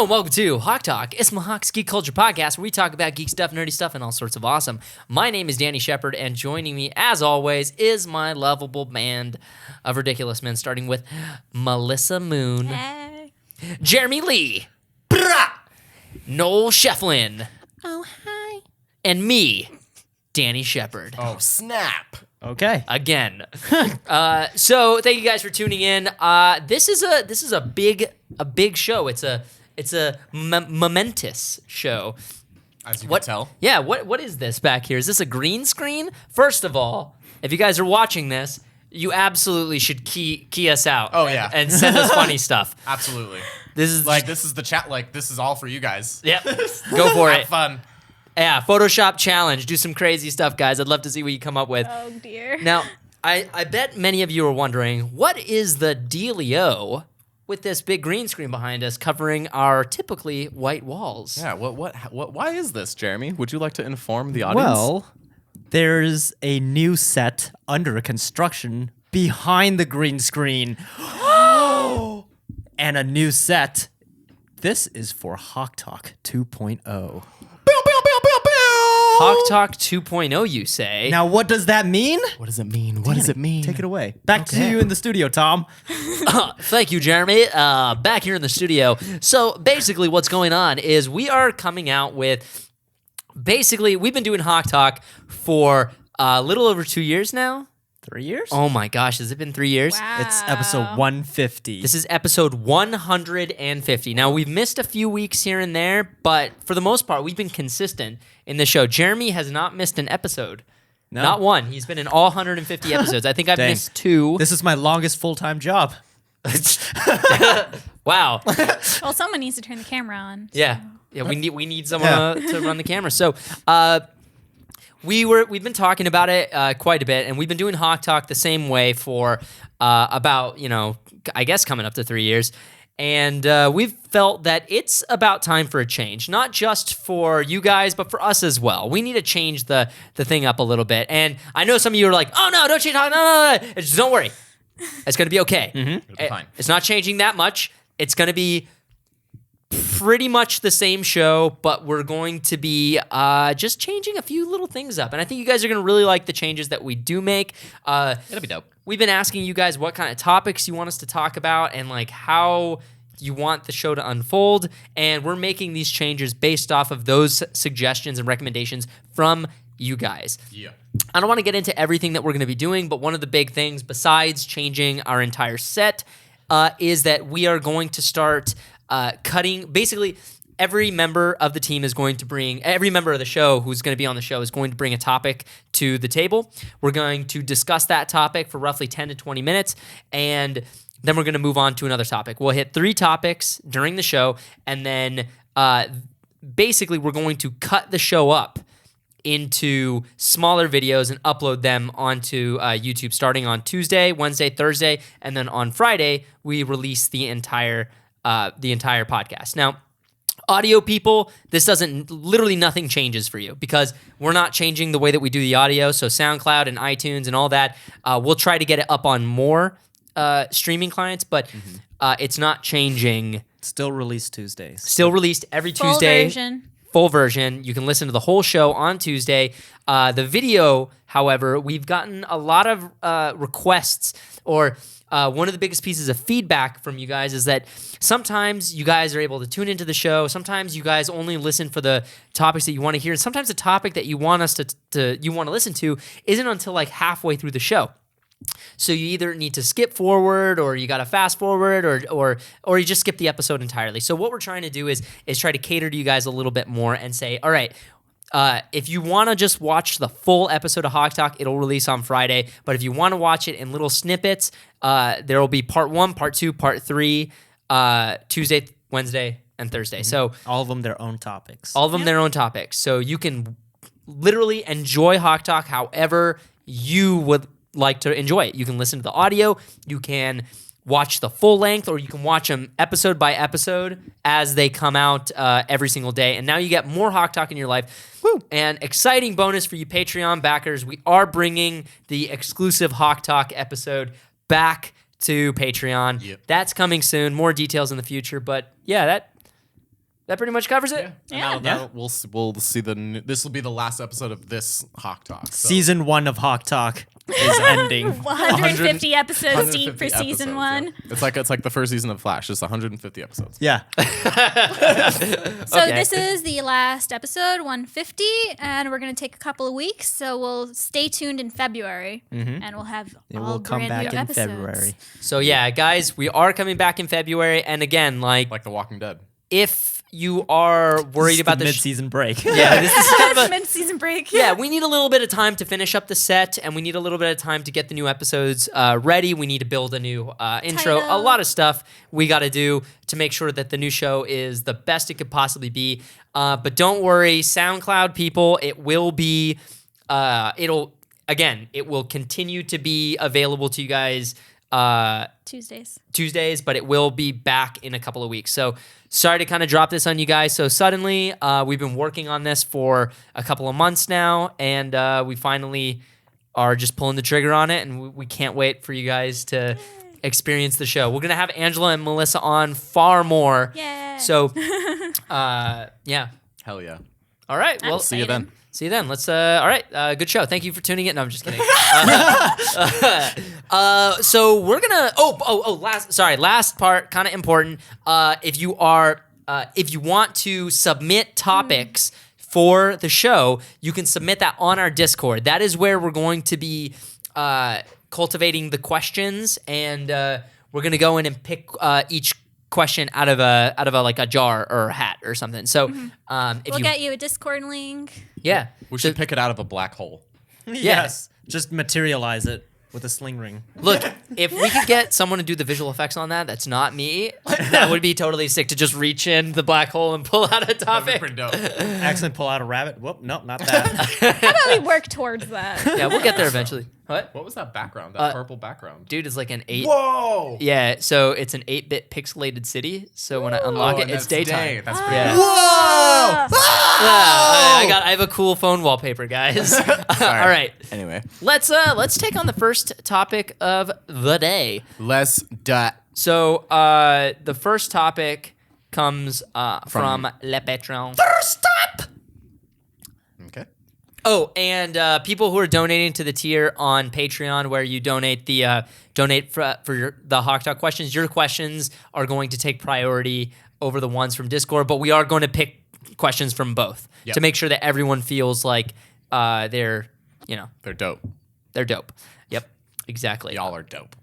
Hello and welcome to HawkTalk. It's my Hawks Geek Culture podcast where we talk about geek stuff, nerdy stuff, and all sorts of awesome. My name is Danny Shepard, and joining me, as always, is my lovable band of ridiculous men, starting with Melissa Moon, Hey. Jeremy Lee, Noel Shefflin, Oh, hi. and me, Danny Shepard. Oh, snap. Okay. Again. So thank you guys for tuning in. This is a big show. It's a momentous show. As you What? can tell. Yeah. What is this back here? Is this a green screen? First of all, if you guys are watching this, you absolutely should key us out. Oh, yeah. and send us funny stuff. Absolutely. This is This is the chat. This is all for you guys. Yep. Go for Have it. fun. Yeah. Photoshop challenge. Do some crazy stuff, guys. I'd love to see what you come up with. Oh, dear. Now, I bet many of you are wondering, what is the dealio with this big green screen behind us covering our typically white walls? Yeah. What? Why is this, Jeremy? Would you like to inform the audience? Well, there's a new set under construction behind the green screen. And a new set. This is for HawkTalk 2.0. HawkTalk 2.0, you say? Now, what does that mean? What does it mean? What does it mean? Take it away. Back to you in the studio, Tom. Thank you, Jeremy. Back here in the studio. So basically what's going on is we are coming out with, basically, we've been doing HawkTalk for a little over 2 years now. 3 years? Oh my gosh, has it been 3 years? Wow. It's episode 150. This is episode 150. Now, we've missed a few weeks here and there, but for the most part, we've been consistent in the show. Jeremy has not missed an episode. No. Not one. He's been in all 150 episodes. I think I've Dang. missed 2. This is my longest full-time job. Wow. Well, someone needs to turn the camera on. Yeah. Yeah, we need someone to run the camera. So, we've been talking about it quite a bit, and we've been doing HawkTalk the same way for about, I guess coming up to 3 years. And we've felt that it's about time for a change, not just for you guys, but for us as well. We need to change the thing up a little bit. And I know some of you are like, oh, no, don't change HawkTalk. No. Just don't worry. It's going to be okay. It'll be fine. It's not changing that much. It's going to be pretty much the same show, but we're going to be just changing a few little things up. And I think you guys are going to really like the changes that we do make. It'll be dope. We've been asking you guys what kind of topics you want us to talk about and like how you want the show to unfold. And we're making these changes based off of those suggestions and recommendations from you guys. Yeah. I don't want to get into everything that we're going to be doing, but one of the big things besides changing our entire set is that we are going to start cutting. Basically, every member of the team is going to bring, every member of the show who's going to be on the show is going to bring a topic to the table. We're going to discuss that topic for roughly 10 to 20 minutes, and then we're going to move on to another topic. We'll hit 3 topics during the show, and then basically we're going to cut the show up into smaller videos and upload them onto YouTube starting on Tuesday, Wednesday, Thursday, and then on Friday we release the entire podcast. Now, audio people, this literally nothing changes for you because we're not changing the way that we do the audio. So SoundCloud and iTunes and all that, we'll try to get it up on more streaming clients, but it's not changing. Still released Tuesdays. Still released every Full Tuesday. version. Full version. You can listen to the whole show on Tuesday. The video, however, we've gotten a lot of requests, or one of the biggest pieces of feedback from you guys is that sometimes you guys are able to tune into the show. Sometimes you guys only listen for the topics that you want to hear. And sometimes the topic that you want us to listen to isn't until like halfway through the show. So you either need to skip forward, or you got to fast forward, or you just skip the episode entirely. So what we're trying to do is try to cater to you guys a little bit more and say, all right, if you want to just watch the full episode of HawkTalk, it'll release on Friday. But if you want to watch it in little snippets, there will be part 1, part 2, part 3, Tuesday, Wednesday, and Thursday. So All of them their own topics. all of them their own topics. So you can literally enjoy HawkTalk however you would like to enjoy it. You can listen to the audio, you can watch the full length, or you can watch them episode by episode as they come out every single day. And now you get more HawkTalk in your life. Woo! And exciting bonus for you Patreon backers, we are bringing the exclusive HawkTalk episode back to Patreon. Yep. That's coming soon. More details in the future. But yeah, that pretty much covers it. Yeah. We'll see this will be the last episode of this HawkTalk. So. Season 1 of HawkTalk is ending. 150 episodes 150 deep for season episodes, 1. yeah. It's like the first season of Flash, just 150 episodes. Yeah. So Okay. this is the last episode, 150, and we're going to take a couple of weeks. So we'll stay tuned in February, and we'll have It all will come brand back new in episodes. February. So yeah, guys, we are coming back in February, and again, Like The Walking Dead. if you are worried about the mid-season break. yeah, this is kind of a Mid-season break. yeah, we need a little bit of time to finish up the set, and we need a little bit of time to get the new episodes ready. We need to build a new intro. A Title. lot of stuff we got to do to make sure that the new show is the best it could possibly be. But don't worry, SoundCloud people, it will be, it will continue to be available to you guys Tuesdays, but it will be back in a couple of weeks. So sorry to kind of drop this on you guys so suddenly. We've been working on this for a couple of months now, and we finally are just pulling the trigger on it, and we can't wait for you guys to experience the show. We're going to have Angela and Melissa on far more. Yeah. So, yeah. Hell yeah. All right. Well, See you then. See you then. Let's. All right. Good show. Thank you for tuning in. No, I'm just kidding. So we're gonna. Last part, kind of important. If you want to submit topics for the show, you can submit that on our Discord. That is where we're going to be cultivating the questions, and we're gonna go in and pick each question out of a jar or a hat or something. So if We'll you get you a Discord link. yeah. We should pick it out of a black hole. Yes. Just materialize it with a sling ring. Look, if we could get someone to do the visual effects on that, that's not me. That would be totally sick to just reach in the black hole and pull out a That'd be topic. pretty dope. Accident pull out a rabbit. Whoop, nope, not that. How about we work towards that? Yeah, we'll get there eventually. What? What was that background? That purple background. Dude, it's like an 8. Whoa! Yeah, so it's an 8-bit pixelated city. So when I unlock it, it's daytime. That's pretty Yeah. cool. Whoa! I have a cool phone wallpaper, guys. All right. Anyway, Let's take on the first topic of the day. let's So the first topic comes from Le Patron. First up. Okay. Oh, and people who are donating to the tier on Patreon, where you donate the for the HawkTalk questions, your questions are going to take priority over the ones from Discord. But we are going to pick questions from both Yep. to make sure that everyone feels like they're They're dope. dope. Yep, exactly. Y'all are dope.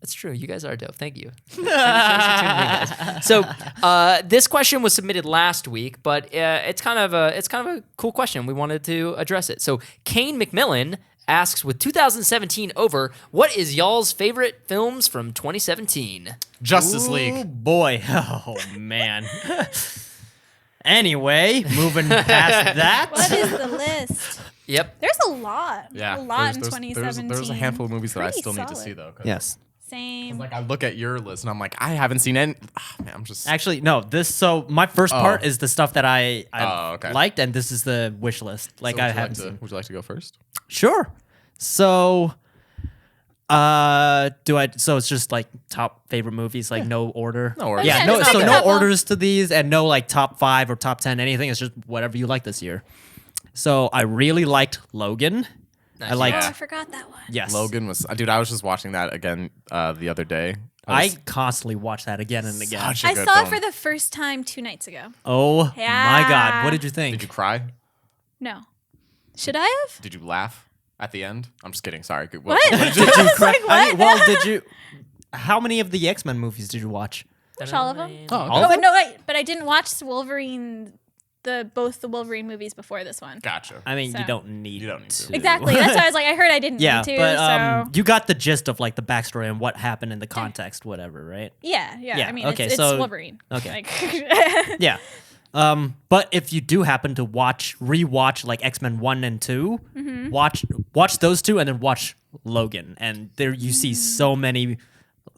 That's true. You guys are dope. Thank you. Thanks for tuning in, guys. So this question was submitted last week, but it's kind of a cool question. We wanted to address it. So Kane McMillan asks, with 2017 over, what is y'all's favorite films from 2017? Justice Oh League. boy. Oh man. Anyway, moving past that. What is the list? Yep. There's a lot. Yeah. A lot in there's- 2017. There's a handful of movies that I Pretty still need to solid. see though. 'Cause Yes. Same. Like I look at your list and I'm like, I haven't seen any. Oh, man, I'm just. Actually, no. So my first part is the stuff that I okay. liked, and this is the wish list. Like So I would you haven't to- seen. Would you like to go first? Sure. So, So it's just like top favorite movies, like no order. No order. Yeah. Yeah, No. just So pick a no couple. orders to these, and no like top 5 or top 10 anything. It's just whatever you like this year. So I really liked Logan. Nice. I liked. Oh, I forgot that one. Yes. Logan was. Dude, I was just watching that again the other day. I was constantly watch that again and again. such a I good saw it film. for the first time 2 nights ago. Oh my God! Yeah. What did you think? Did you cry? No. Should I have? Did you laugh at the end? I'm just kidding. Sorry. What? did you- Did you cry? Like, I mean, what? well, did you? How many of the X-Men movies did you watch? Watch all of them? Oh, All okay. of Oh, no, wait. But I didn't watch Wolverine, both the Wolverine movies before this one. Gotcha. I mean, So- you don't need. You don't need to. Exactly. That's why I was like, I heard I didn't Yeah, need to. but so you got the gist of like the backstory and what happened in the context, whatever, right? yeah. Yeah, I mean, okay, it's so- Wolverine. okay. Like, Yeah. But if you do happen to rewatch like X-Men 1 and 2, Mm-hmm. watch those two and then watch Logan, and there you see Mm. so many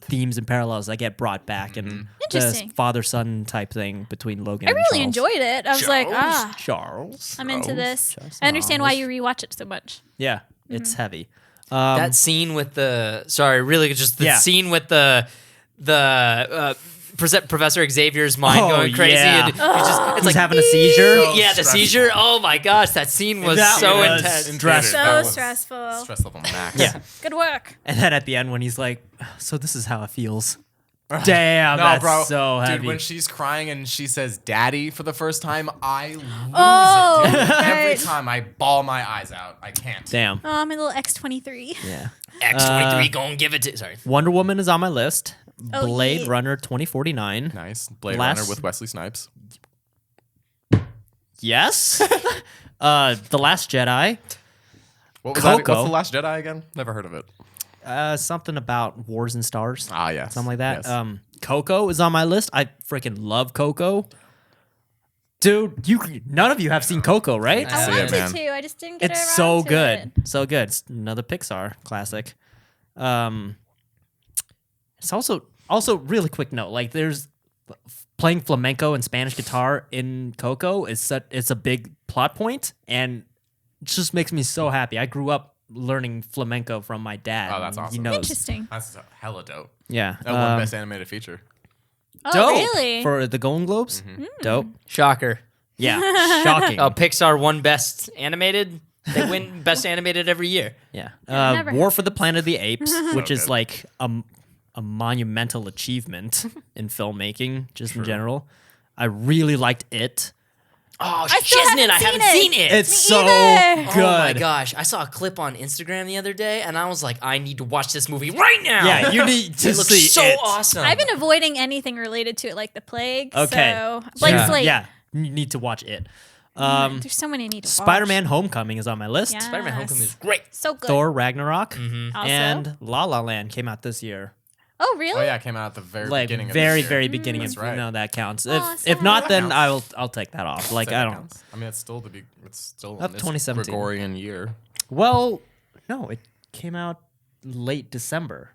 themes and parallels that get brought back, and the Interesting. father-son type thing between Logan. I and really Charles. enjoyed it. I was like, Charles. I'm into this. Charles. I understand why you rewatch it so much. Yeah, Mm-hmm. it's heavy. That scene with the scene with the Professor Xavier's mind Oh, going crazy, yeah. and it's He's like having a seizure. So yeah, the stressful. seizure. Oh my gosh, that scene was That so was intense. stressful. That So was stressful. Stress level max. Yeah. Good work. And then at the end when he's like, so this is how it feels. Damn, No, that's bro. so heavy. Dude, when she's crying and she says "daddy" for the first time, I lose Oh, it, dude. Every right. time I bawl my eyes out. I can't. Damn. Oh, my little X-23. Yeah. X-23 gonna give it to. Sorry. Wonder Woman is on my list. Oh, Blade yeah. Runner 2049. Nice. Blade Last- Runner with Wesley Snipes. Yes. The Last Jedi. What was that? Coco. What's The Last Jedi again? Never heard of it. Something about Wars and Stars. Ah, yes. Something like that. Yes. Coco is on my list. I freaking love Coco. Dude, none of you have seen Coco, right? I I see wanted it, man. to. I just didn't get It's around so to good. it. So good. It's another Pixar classic. It's also really quick note. Like there's playing flamenco and Spanish guitar in Coco it's a big plot point and it just makes me so happy. I grew up learning flamenco from my dad. Oh, that's and awesome. He knows. Interesting. That's hella dope. Yeah. That won Best Animated Feature. Oh, dope really? for the Golden Globes. Dope. Shocker. Yeah. Shocking. Oh, Pixar won Best Animated. They win Best Animated every year. Yeah. never War heard for the Planet of the Apes, which is good. like a monumental achievement in filmmaking, just in general. I really liked it. Oh, I still Shiznit, haven't I haven't seen seen it. It's Me so either. good. Oh my gosh. I saw a clip on Instagram the other day and I was like, I need to watch this movie right now. Yeah, you need to It looks see so it. awesome. I've been avoiding anything related to it, like the plague. Okay. So, Blake Yeah. Slate. Yeah, you need to watch it. There's so many I need to watch. Spider-Man: Homecoming is on my list. Yeah. Spider-Man Yes. Homecoming is great. So good. Thor: Ragnarok, Also? and La La Land came out this year. Oh, really? Oh yeah, it came out at the very Like beginning of very, this year. very beginning. That's If right. no, that counts. Oh, If not, sad. then That I'll take that off. Like That I don't. counts. I mean, it's still it's still Of in this 2017. Gregorian year Well, no, it came out late December.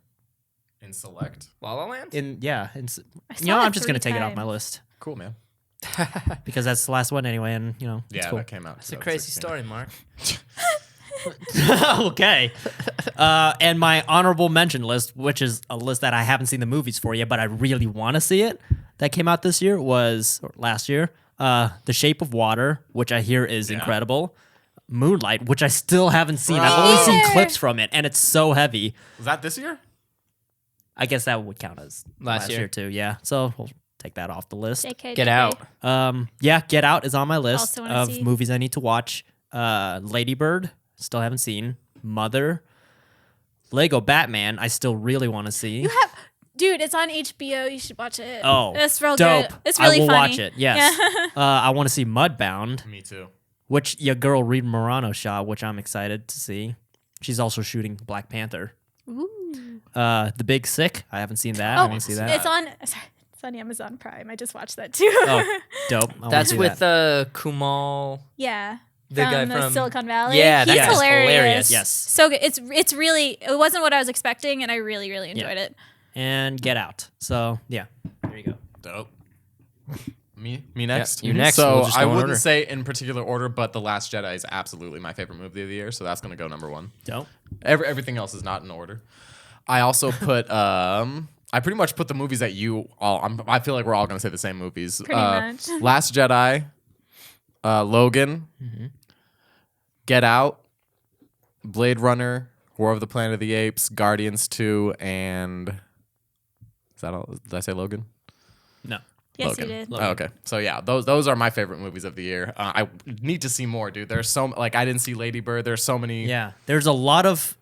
in select. La La Land? saw I'm it just gonna 3 take it off my times. list Cool, man. because that's the last one anyway, and it's Yeah, cool. that came out. It's a crazy story, Mark. Okay. And my honorable mention list, which is a list that I haven't seen the movies for yet, but I really want to see it, that came out this year or last year. The Shape of Water, which I hear is incredible. Moonlight, which I still haven't seen. I've only seen Either. clips from it, and it's so heavy. Was that this year? I guess that would count as last year. year too. Yeah. So we'll take that off the list. JK, Get JK. out. Yeah, Get Out is on my list Also wanna of see. movies I need to watch. Lady Bird, still haven't seen. Mother. Lego Batman, I still really want to see. Dude, it's on HBO. You should watch it. Oh, it's real dope. good. It's really I will funny. watch it. Yes. Yeah. I want to see Mudbound, Me too. which your girl Reed Morano shot, which I'm excited to see. She's also shooting Black Panther. Ooh. The Big Sick, I haven't seen that. I want to see that. It's on. Sorry, it's on Amazon Prime. I just watched that too. Oh, dope. I wanna That's see with that. Kumal. yeah. The from guy the from- Silicon Valley. Yeah, that he's guy's hilarious. hilarious. Yes. So good. It's really. It wasn't what I was expecting, and I really enjoyed it. And Get Out. So yeah, there you go. Dope. Me next. you next. So We'll just I go in wouldn't order. say in particular order, but The Last Jedi is absolutely my favorite movie of the year, so that's gonna go number one. Dope. Everything else is not in order. I also put I pretty much put the movies that you all. I feel like we're all gonna say the same movies. Pretty much. Last Jedi, Logan, Get Out, Blade Runner, War of the Planet of the Apes, Guardians 2, and is that all? Did I say Logan? No. Yes, Logan. you did. Oh, okay, so yeah, those are my favorite movies of the year. I need to see more, dude. There's so like I didn't see Lady Bird. There's so many. Yeah, there's a lot of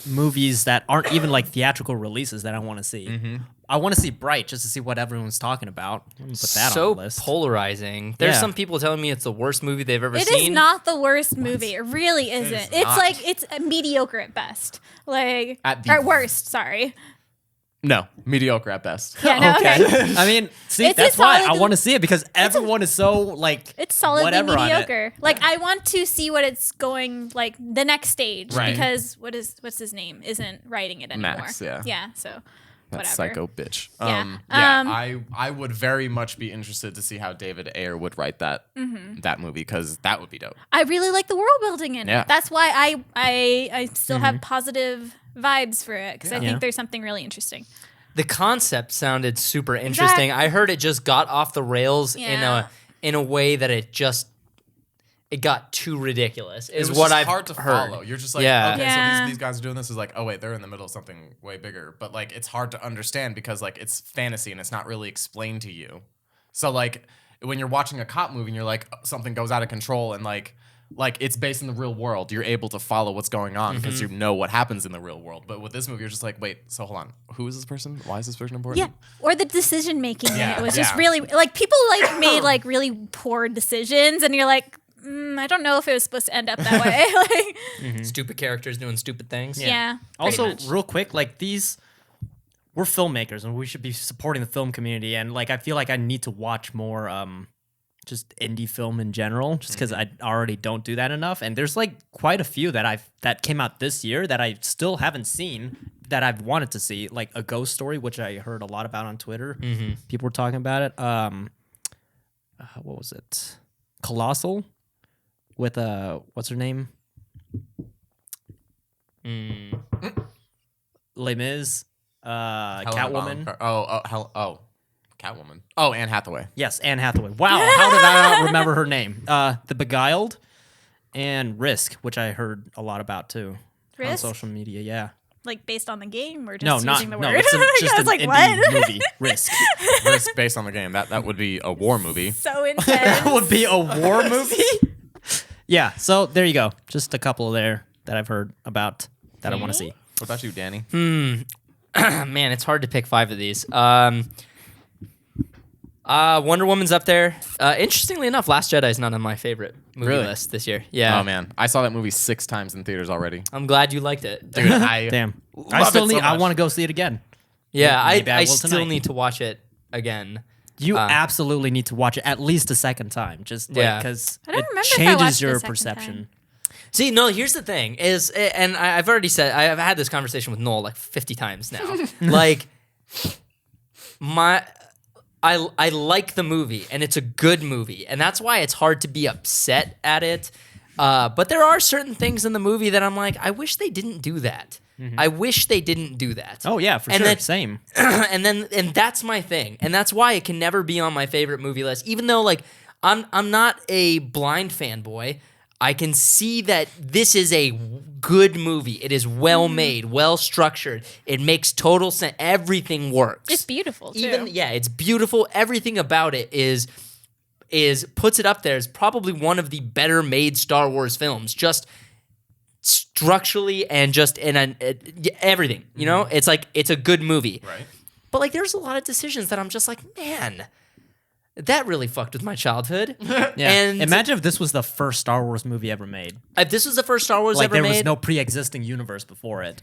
movies that aren't even like theatrical releases that I want to see. I want to see Bright just to see what everyone's talking about. I'm gonna put that So on the list. polarizing. There's Yeah. some people telling me it's the worst movie they've ever It seen. is not the worst movie. It really isn't. is It's not. like it's mediocre at best. Like At the- or at worst. Sorry. No, mediocre at best. Yeah. No. Okay. I mean, see, It's a that's why I solid- want to see it because everyone is so like It's solidly whatever on it. mediocre. Like I want to see what it's going like the next stage Right. because what's his name isn't writing it anymore. Max, yeah. Yeah. So That whatever. psycho bitch. Yeah. I would very much be interested to see how David Ayer would write that that movie because that would be dope. I really like the world building in Yeah. it. That's why I still have positive vibes for it because I Yeah. think there's something really interesting. The concept sounded super interesting. I heard it just got off the rails Yeah. in a way that it got too ridiculous. Is It was what just I've hard to heard. follow. You're just like, Yeah. okay, Yeah. so these guys are doing this. Is like, oh wait, they're in the middle of something way bigger. But like, it's hard to understand because like it's fantasy and it's not really explained to you. So like when you're watching a cop movie and you're like something goes out of control and like it's based in the real world, you're able to follow what's going on because you know what happens in the real world. But with this movie, you're just like, wait, so hold on, who is this person? Why is this person important? Yeah, or the decision making in it was just Yeah. really like people like made like really poor decisions, and you're like, I don't know if it was supposed to end up that way. Like, Stupid characters doing stupid things. yeah. Also, pretty much. real quick, like we're filmmakers and we should be supporting the film community. And like, I feel like I need to watch more, just indie film in general, just because I already don't do that enough. And there's like quite a few that came out this year that I still haven't seen that I've wanted to see, like A Ghost Story, which I heard a lot about on Twitter. People were talking about it. What was it? Colossal with what's her name? Les Mis, Catwoman. Catwoman. Oh, Anne Hathaway. Yes, Anne Hathaway. Wow, how did I not remember her name? The Beguiled and Risk, which I heard a lot about too on Risk? social media. Yeah. Like based on the game, or just No, using the no, word? it's just I an was like, indie what? movie. Risk. Risk based on the game. That would be a war movie. So intense. That would be a war movie. Yeah. So there you go. Just a couple there that I've heard about that I want to see. What about you, Danny? Man, it's hard to pick 5 of these. Wonder Woman's up there. Interestingly enough, Last Jedi is not on my favorite movie Really? list this year. Yeah. Oh man, I saw that movie 6 times in theaters already. I'm glad you liked it. Dude, I Damn. love I still it so need. I much. want to go see it again. Yeah, Maybe I I will still tonight. need to watch it again. You absolutely need to watch it at least a second time, just Yeah. because I don't it remember if I changes watched it a your second perception. time. See, no, here's the thing is, and I've already said, I've had this conversation with Noel like 50 times now. Like, I like the movie, and it's a good movie, and that's why it's hard to be upset at it. But there are certain things in the movie that I'm like, I wish they didn't do that. I wish they didn't do that. Oh yeah, for And sure. then- Same. and that's my thing, and that's why it can never be on my favorite movie list. Even though like I'm not a blind fanboy, I can see that this is a good movie. It is well made, well structured. It makes total sense. Everything works. It's beautiful too. It's beautiful. Everything about it is puts it up there as probably one of the better made Star Wars films. Just structurally and just in everything. You know, it's like it's a good movie. Right. But like, there's a lot of decisions that I'm just like, man, that really fucked with my childhood. Yeah. And Imagine if this was the first Star Wars movie ever made. if this was the first Star Wars Like ever there made, was no pre-existing universe before it.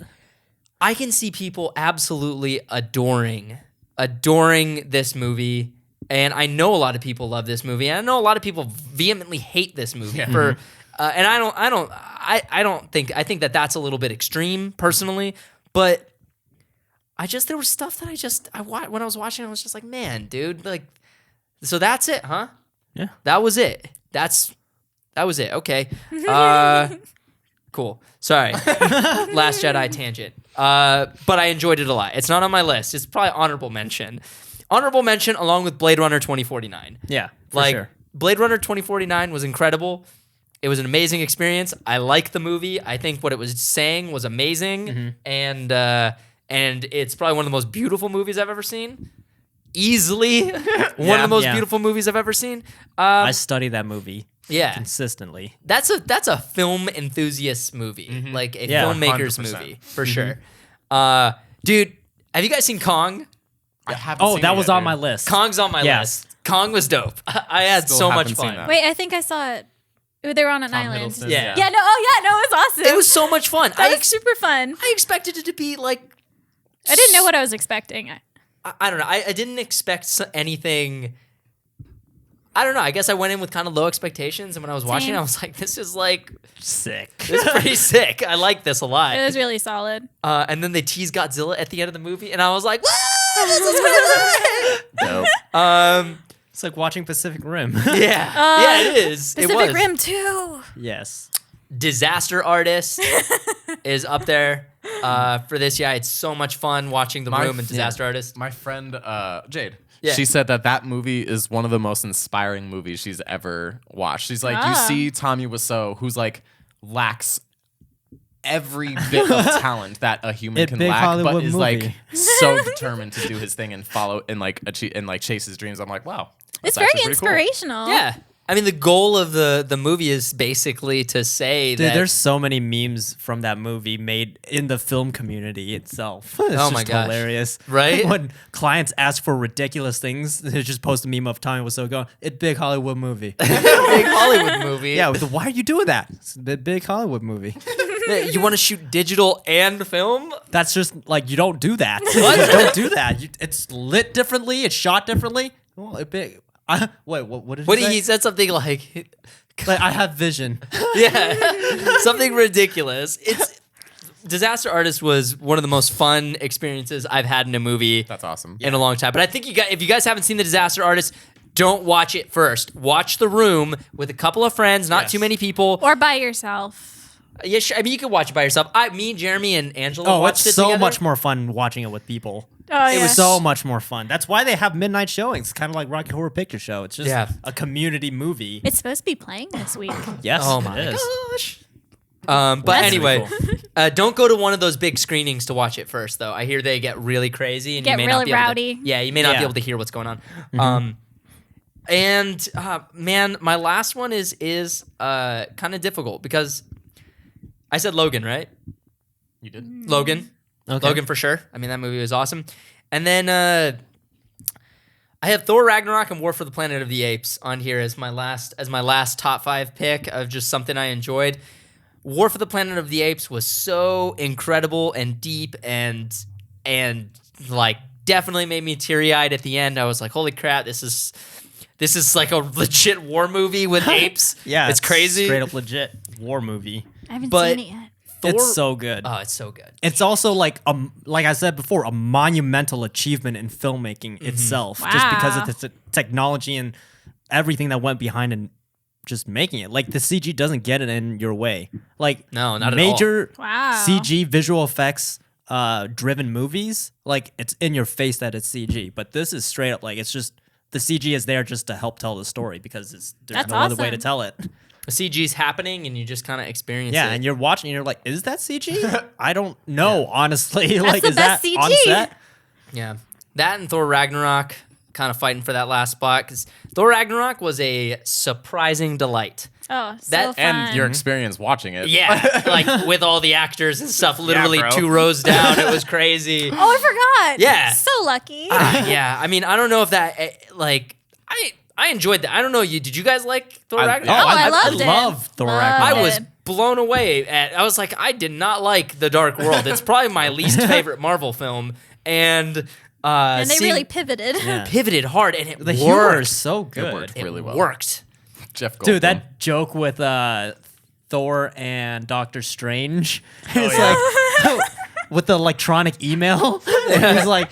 I can see people absolutely adoring this movie. And I know a lot of people love this movie. And I know a lot of people vehemently hate this movie for. And I think that that's a little bit extreme personally. But there was stuff that when I was watching, I was just like, man, dude, like, so that's it, huh? Yeah. That was it. That was it. Okay. Cool. Sorry. Last Jedi tangent. But I enjoyed it a lot. It's not on my list. It's probably honorable mention. Honorable mention along with Blade Runner 2049. Yeah, for Like sure. Blade Runner 2049 was incredible. It was an amazing experience. I liked the movie. I think what it was saying was amazing, and it's probably one of the most beautiful movies I've ever seen. Easily, one of the most Yeah. beautiful movies I've ever seen. I study that movie Yeah, consistently. that's a film enthusiast movie, like a Yeah, filmmaker's 100%. movie for sure. Dude, have you guys seen Kong? I haven't Oh, seen that it was yet, on dude. my list. Kong's on my Yes. list. Kong was dope. I had Still so much haven't seen fun. that. Wait, I think I saw it. They were on an Tom island. Hiddleston, Yeah. Yeah, no, it was awesome. It was so much fun. that was super fun. I expected it to be like I didn't know what I was expecting. I don't know. I didn't expect anything. I don't know. I guess I went in with kind of low expectations, and when I was watching, Same. I was like, "This is like, Sick. this is pretty sick. I like this a lot." It was really solid. And then they tease Godzilla at the end of the movie, and I was like, "Whoa, this is really Dope. good." It's like watching Pacific Rim. Yeah, it is. It Pacific was. Rim 2. Yes. Disaster Artist is up there. for this. Yeah, it's so much fun watching The Room and Disaster Artist. My friend Jade. Yeah. She said that movie is one of the most inspiring movies she's ever watched. She's like, you see Tommy Wiseau, who's like lacks every bit of talent that a human can big lack, Hollywood but is movie. like so determined to do his thing and follow and like achieve and like chase his dreams. I'm like, wow, It's that's very actually pretty cool. inspirational. Yeah. I mean, the goal of the movie is basically to say Dude, that there's so many memes from that movie made in the film community itself. It's Oh my just gosh. hilarious. Right? When clients ask for ridiculous things, they just post a meme of Tommy Wiseau going, "It's big Hollywood movie." big Hollywood movie. Yeah, why are you doing that? It's a big Hollywood movie. You want to shoot digital and film? That's just like you don't do that. You don't do that. It's lit differently. It's shot differently. Well, it big. Wait, what did What you say? he said something like, Like, I have vision. yeah, something ridiculous. It's Disaster Artist was one of the most fun experiences I've had in a movie That's awesome. in a long time. But I think if you guys haven't seen the Disaster Artist, don't watch it first. Watch The Room with a couple of friends, not too many people. Or by yourself. Yeah, sure. I mean, you can watch it by yourself. Me, Jeremy, and Angela Oh, watched it's it so together. much more fun watching it with people. Oh, It yeah. was so much more fun. That's why they have midnight showings, kind of like Rocky Horror Picture Show. It's just a community movie. It's supposed to be playing this week. Yes, Oh it my is. gosh. But That's anyway, really don't go to one of those big screenings to watch it first, though. I hear they get really crazy and Get you may really not be able rowdy. you may not be Yeah. able to hear what's going on. And man, my last one is kind of difficult because I said Logan, right? You did. Logan. Okay. Logan for sure. I mean, that movie was awesome. And then I have Thor Ragnarok and War for the Planet of the Apes on here as my last top 5 pick of just something I enjoyed. War for the Planet of the Apes was so incredible and deep and like definitely made me teary-eyed at the end. I was like, holy crap, this is like a legit war movie with apes. Yeah, it's crazy. Straight up legit war movie. I haven't But- seen it yet. It's so good. Oh, it's so good. It's also like I said before, a monumental achievement in filmmaking itself, just because of the technology and everything that went behind and just making it. Like the CG doesn't get it in your way. Like No, not at all. major Wow. CG visual effects driven movies, like it's in your face that it's CG. But this is straight up like it's just the CG is there just to help tell the story because there's That's no other way to awesome. tell it. The CG's happening and you just kind of experience Yeah, it. and you're watching, and you're like, "Is that CG?" I don't know, honestly. That's like, the is that best on CG. set? Yeah. That and Thor Ragnarok kind of fighting for that last spot because Thor Ragnarok was a surprising delight. Oh, so That- fun. And your experience watching it. Yeah, like with all the actors and stuff, literally bro. 2 rows down. It was crazy. Oh, I forgot. Yeah. So lucky. Yeah, I mean, I don't know if that I enjoyed that. I don't know. Did you guys like Thor Ragnarok? I loved it. love Thor Loved Ragnarok. I was it. blown away I was like, I did not like The Dark World. It's probably my least favorite Marvel film, and And they seeing- really pivoted. Yeah. pivoted hard, and it The humor worked. is so good. worked. It really well. worked. Jeff Goldblum. Dude, that joke with Thor and Doctor Strange. It's like with the electronic email. He's like,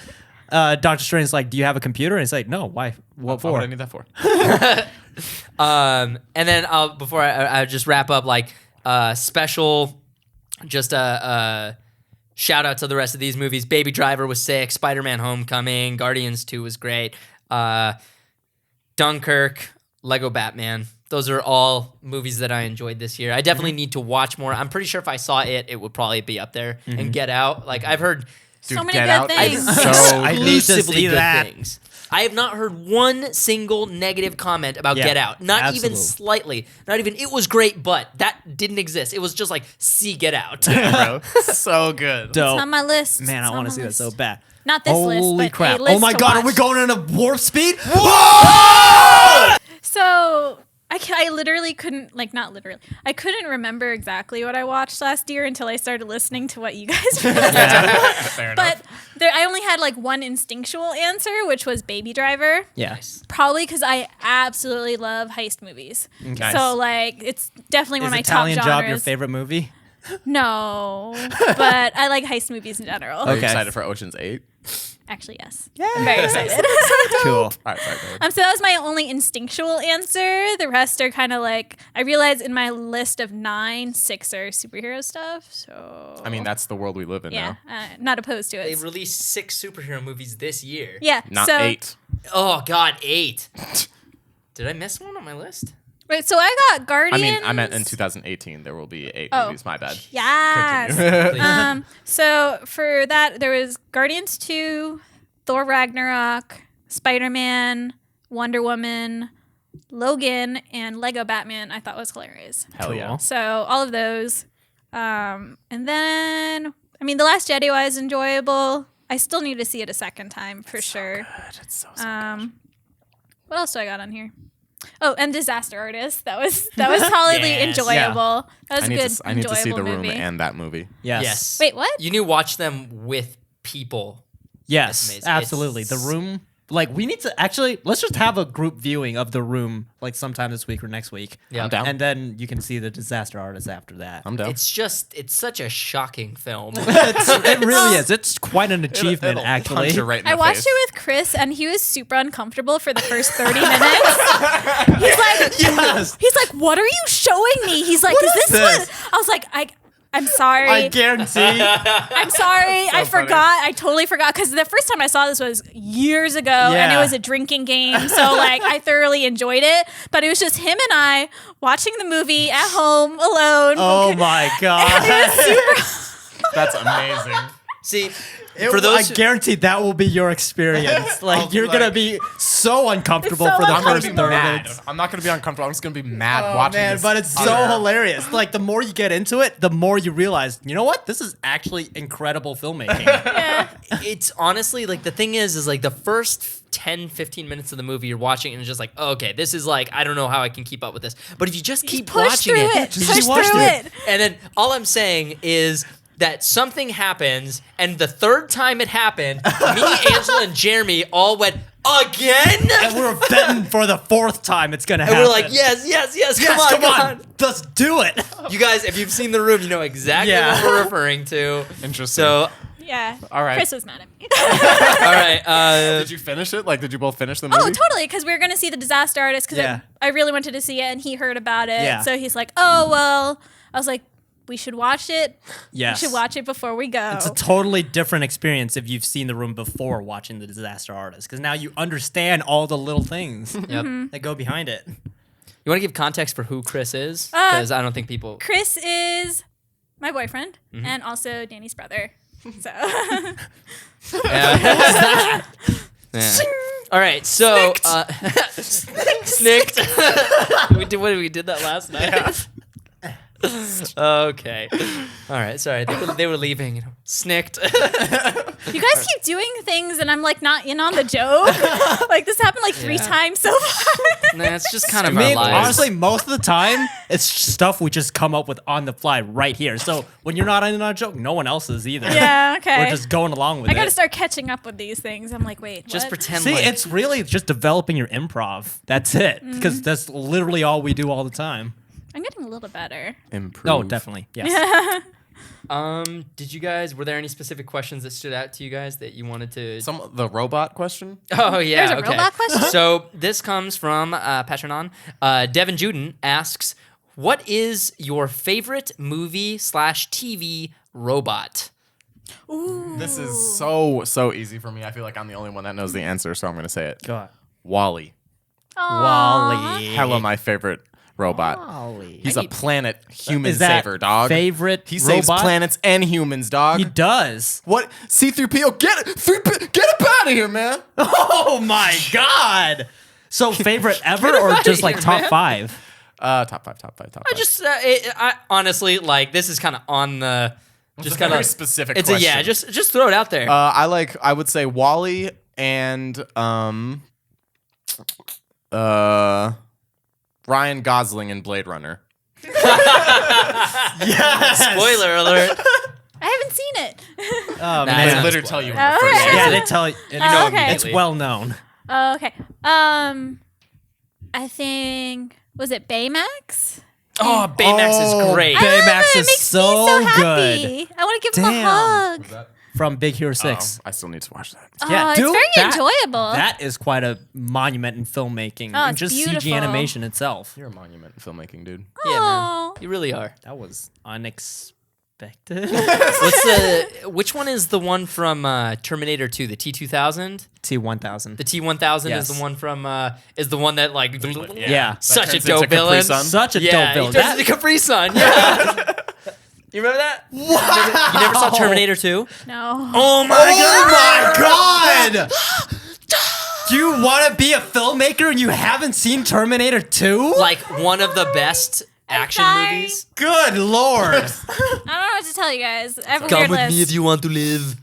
Doctor Strange's like, "Do you have a computer?" And he's like, "No. Why? What What would I for?" need that for? And then before I just wrap up, like special, just a shout out to the rest of these movies. Baby Driver was sick. Spider-Man: Homecoming. Guardians 2 was great. Dunkirk. Lego Batman. Those are all movies that I enjoyed this year. I definitely need to watch more. I'm pretty sure if I saw it would probably be up there. And Get Out. Like I've heard So Dude, many Get good Out I've things. is so I need to exclusively see good that. things. I have not heard one single negative comment about Yeah, Get Out. Not even absolutely. slightly. Not even, it was great, but that didn't exist. It was just like, see Get Out. bro. So good. Dope. It's on my list. Man, It's I on want my to see that list. so bad. Not this list, Holy but crap. a list Oh my to god, are we watch. going in a warp speed? So I literally couldn't, like, not literally, I couldn't remember exactly what I watched last year until I started listening to what you guys were listening to. Fair enough. But I only had like one instinctual answer, which was Baby Driver. Yeah. Probably because I absolutely love heist movies. Nice. So like, it's definitely one Is of my Italian top Job genres. your favorite movie? No, but I like heist movies in general. Are you Okay. excited for Ocean's 8? Actually, yes. I'm very excited. Cool. All right, sorry, go ahead. So that was my only instinctual answer. The rest are kind of like, I realized in my list of 9, 6 are superhero stuff. So I mean, that's the world we live in yeah, now. not opposed to They it. released 6 superhero movies this year. Yeah, Not so, 8. Oh God, 8. Did I miss one on my list? Right, so I got I Guardians. mean, I meant in 2018 there will be 8 Oh. movies. My bad. Yes. Please. So for that, there was Guardians 2, Thor Ragnarok, Spider-Man, Wonder Woman, Logan, and Lego Batman. I thought was hilarious. Hell yeah. Cool. So all of those. And then, I mean, The Last Jedi was enjoyable. I still need to see it a second time for sure. Good. It's so What else do I got on here? Oh, and Disaster Artist. That was solidly Yes. enjoyable. That was I a need good, to I need to see enjoyable The Room movie. and that movie. Yes. Wait, what? You need to watch them with people. Yes, amazing. absolutely. It's- The Room. Like, we need to actually, let's just have a group viewing of The Room, like sometime this week or next week. Yeah. I'm down. And then you can see the Disaster Artist after that. I'm down. It's such a shocking film. It really is. It's quite an achievement, It'll actually. punch you right in I the watched face. it with Chris, and he was super uncomfortable for the first 30 minutes. He's like, Yes. he's like, what are you showing me? He's like, is this this? what? I was like, I'm sorry. I guarantee. I'm sorry. I funny. forgot. I totally forgot because the first time I saw this was years ago, and it Yeah. was a drinking game. So like, I thoroughly enjoyed it. But it was just him and I watching the movie at home alone. Oh my God. That's amazing. See, For for those I guarantee that will be your experience. Like, you're going to be so uncomfortable It's so for the I'm gonna first be 30 mad. minutes. I'm not gonna be uncomfortable. I'm just gonna be mad Oh, watching man, this. but it's so other- hilarious. Like, the more you get into it, the more you realize, you know what? This is actually incredible filmmaking. it's honestly like the thing is like the first 10 15 minutes of the movie you're watching and it's just like, oh, okay, this is like, I don't know how I can keep up with this, but if you just keep Push watching through it. it, Just Push watch through it. it. and then all I'm saying is that something happens, and the third time it happened, me, Angela, and Jeremy all went again, And we're betting for the 4th time it's going to and happen. we're like, yes, Yes, come on. Let's do it. You guys, if you've seen The Room, you know exactly Yeah. what we're referring to. Interesting. So, Yeah. All right. Chris was mad at me. all right, Did you finish it? Like, did you both finish the movie? Oh, totally. Because we were going to see the Disaster Artist because Yeah. I really wanted to see it, and he heard about it. Yeah. So he's like, oh, well. I was like, we should watch it. Yes. We should watch it before we go. It's a totally different experience if you've seen The Room before watching The Disaster Artist, because now you understand all the little things yep. that go behind it. You want to give context for who Chris is? Because I don't think people. Chris is my boyfriend Mm-hmm. and also Danny's brother. So Yeah. Yeah. All right, so snicked. we did that last night. Okay. All right. Sorry, they were leaving. You know, snicked. you guys keep doing things, and I'm like not in on the joke. Like this happened like 3 Yeah. times so far. Nah, it's just kind I of mean, our lives. honestly, most of the time, it's stuff we just come up with on the fly right here. So when you're not in on a joke, no one else is either. Yeah. Okay. We're just going along with I it. got to start catching up with these things. I'm like, wait. just what? pretend See, like it's really just developing your improv. That's it. Because that's literally all we do all the time. I'm getting a little better. Improve. Oh, definitely. Yes. Did you guys? Were there any specific questions that stood out to you guys that you wanted to? The robot question? Oh yeah. There's a okay. robot question? So this comes from Patronon. Devin Juden asks, "What is your favorite movie/TV robot?" This is so easy for me. I feel like I'm the only one that knows the answer, so I'm going to say it. Go on. Wally. Wally. Hella my favorite robot. Wally. He's a planet human Is that saver, dog. favorite He saves robot? planets and humans, dog. He does. What? C-3PO, get it out of here, man. Oh my god. So favorite ever or just like here, top man. 5? Top five. I just, I honestly like this is kind of on the, just a kind very of specific It's question. yeah, just throw it out there. I would say Wally and Ryan Gosling in Blade Runner. Yes. Spoiler alert. I haven't seen it. Oh, Nah, man. it's They not literally a tell you in spoiler. the first Alright. season. Yeah, they tell you. Oh, okay. It's well known. Oh, okay. I think was it Baymax? Oh, Baymax is great. Baymax it is makes so me so good. happy. I want to give him a Damn. hug. from Big Hero 6. I still need to watch that. It's very enjoyable. That is quite a monument in filmmaking. Oh, and it's just beautiful. CG animation itself. You're a monument in filmmaking, dude. Yeah, man. Oh. You really are. That was unexpected. Which one is the one from Terminator 2, the T-2000? T-1000. The T-1000 Yes. is the one from is the one that like Yeah. such a turns dope into Capri villain. Sun. Such a Yeah, dope villain. he turns into Capri Sun. Yeah. You remember that? You never saw Terminator 2? No. Oh my God! Do you want to be a filmmaker and you haven't seen Terminator 2? Like one of the best action sorry. movies. Good Lord. I don't know what to tell you guys. I have a Come weird with list. me if you want to live.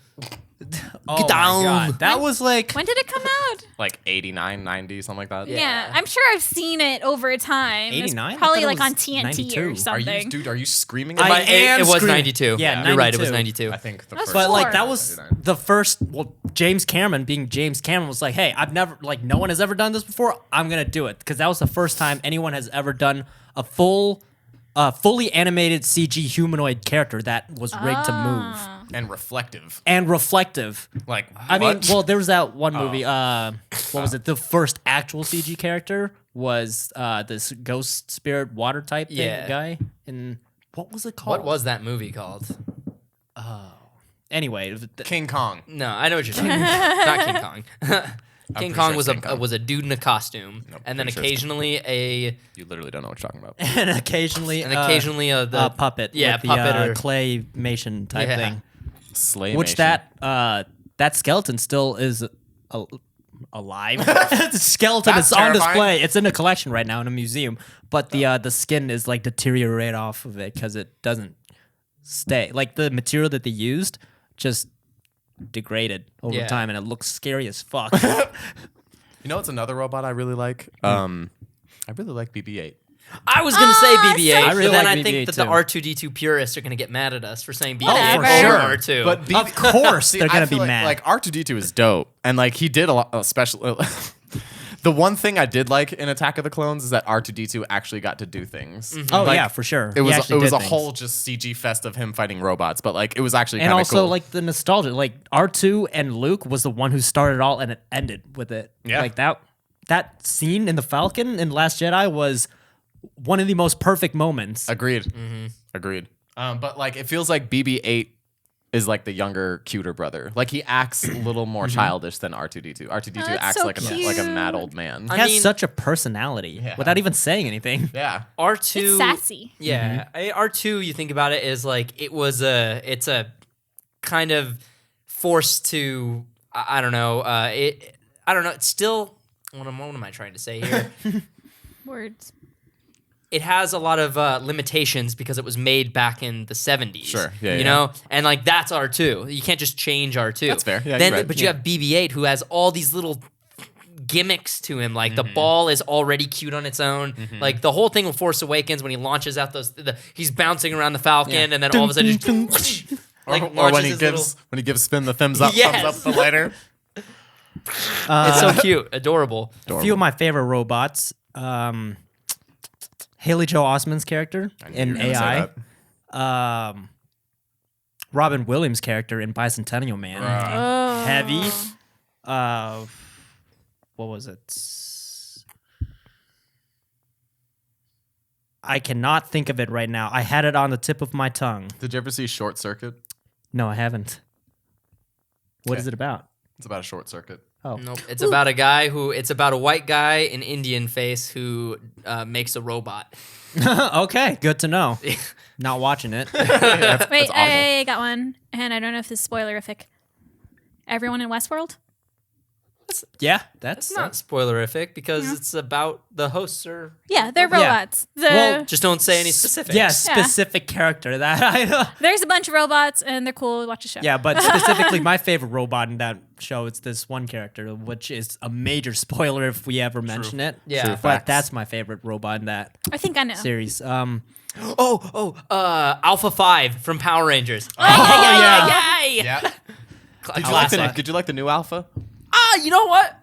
Oh Get down. my God. That was like... When did it come out? Like 89, 90, something like that. Yeah. I'm sure I've seen it over time. It's 89? I probably thought it like on was TNT 92. or Are something. you screaming? I about am It was screaming. 92. Yeah, You're right. It was 92. 92. I think the That's first. But like Four. that was 99. the first. Well, James Cameron, being James Cameron, was like, "Hey, I've never like no one has ever done this before. I'm gonna do it," because that was the first time anyone has ever done a fully animated CG humanoid character that was rigged to move And reflective. and reflective. Like, I mean, what? well, there was that one movie. What was it? The first actual CG character was this ghost spirit water type thing Yeah. guy. And what was it called? What was that movie called? Anyway, King Kong. No, I know what you're talking about. Not King Kong. King pretty Kong sure was it's King Kong. was a dude in a costume, Nope, and then pretty sure it's occasionally You literally don't know what you're talking about. and occasionally the puppet. Yeah, with the, puppet or claymation type Yeah. thing. Slaymation. Which that skeleton still is alive. The skeleton That's is on terrifying. display. It's in a collection right now in a museum, but the skin is like deteriorate off of it because it doesn't stay. Like the material that they used just degraded over Yeah. time, and it looks scary as fuck. You know what's another robot I really like? Hmm. I really like BB-8. I was gonna say BB-8, I really but then like I think BB-8 that the too. R2D2 purists are gonna get mad at us for saying BB-8 Whatever. or R2. But Of course See, they're I gonna feel be mad. Like R2D2 is dope, and like he did a lot, especially. The one thing I did like in Attack of the Clones is that R2D2 actually got to do things. Oh Like, yeah, for sure. It He was actually it was did a things. whole just CG fest of him fighting robots, but like it was actually And kind of also cool. like the nostalgia, like R2 and Luke was the one who started it all, and it ended with it. Yeah. Like that scene in the Falcon in Last Jedi was one of the most perfect moments. Agreed. Agreed. But like it feels like BB-8 is like the younger, cuter brother. Like he acts a little more childish than R2D2. R2D2 that's acts so like a mad cute. old man. He I has mean- such a personality Yeah. without even saying anything. Yeah. R2 It's sassy. Yeah, R2. You think about it is like it's a kind of forced to I don't know. I don't know. It's still what am I trying to say here? Words. It has a lot of limitations because it was made back in the 70s. Sure. Yeah, you yeah. know, and like that's R2. You can't just change R2. That's fair. Yeah, then, you're right. but you have BB-8 who has all these little gimmicks to him. Like the ball is already cute on its own. Like the whole thing with Force Awakens when he launches out he's bouncing around the Falcon and then all of a sudden just like or launches when he his gives Spin the thumbs up, Yes. thumbs up the lighter. it's so cute, adorable. A few of my favorite robots. Haley Joel Osment's character I knew you in were gonna say AI. that. Robin Williams' character in Bicentennial Man. Oh. Heavy. What was it? I cannot think of it right now. I had it on the tip of my tongue. Did you ever see Short Circuit? No, I haven't. What Okay. is it about? It's about a short circuit. Oh, Nope. It's about it's about a white guy in Indian face who makes a robot. okay, good to know. Not watching it. Wait, awful. I got one, and I don't know if this is spoilerific. Everyone in Westworld? Yeah, that's It's not spoilerific because it's about the hosts are Yeah, they're Yeah. robots. Well, just don't say any specifics. yeah, specific character that I know. There's a bunch of robots, and they're cool. Watch the show. Yeah, but specifically my favorite robot in that show, it's this one character, which is a major spoiler if we ever mention it. Yeah. True But facts. that's my favorite robot in that I think I know. series. Alpha 5 from Power Rangers. yeah. Yeah. Classic. Did you like the new Alpha? You know what?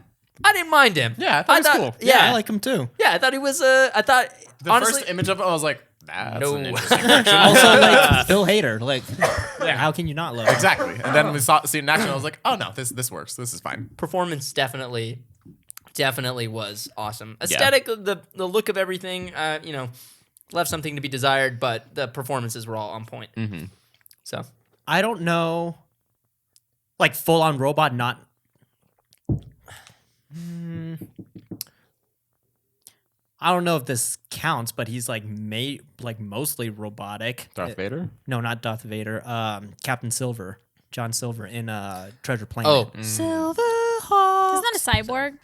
I didn't mind him. Yeah, I thought he was cool. Yeah, I like him too. Yeah, I thought he was. I thought The honestly, first image of it, I was like, That's No. an interesting question. Also, like Phil Hader. Like, how can you not love him? Exactly. And then we see it in action. I was like, oh no, this works. This is fine. Performance definitely was awesome. Aesthetic, the look of everything, left something to be desired, but the performances were all on point. Mm-hmm. So I don't know. Like full on robot, not. I don't know if this counts, but he's like mostly robotic. Darth Vader? No, not Darth Vader. Captain Silver, John Silver in Treasure Planet. Oh. Silver Hawk. It's not a cyborg,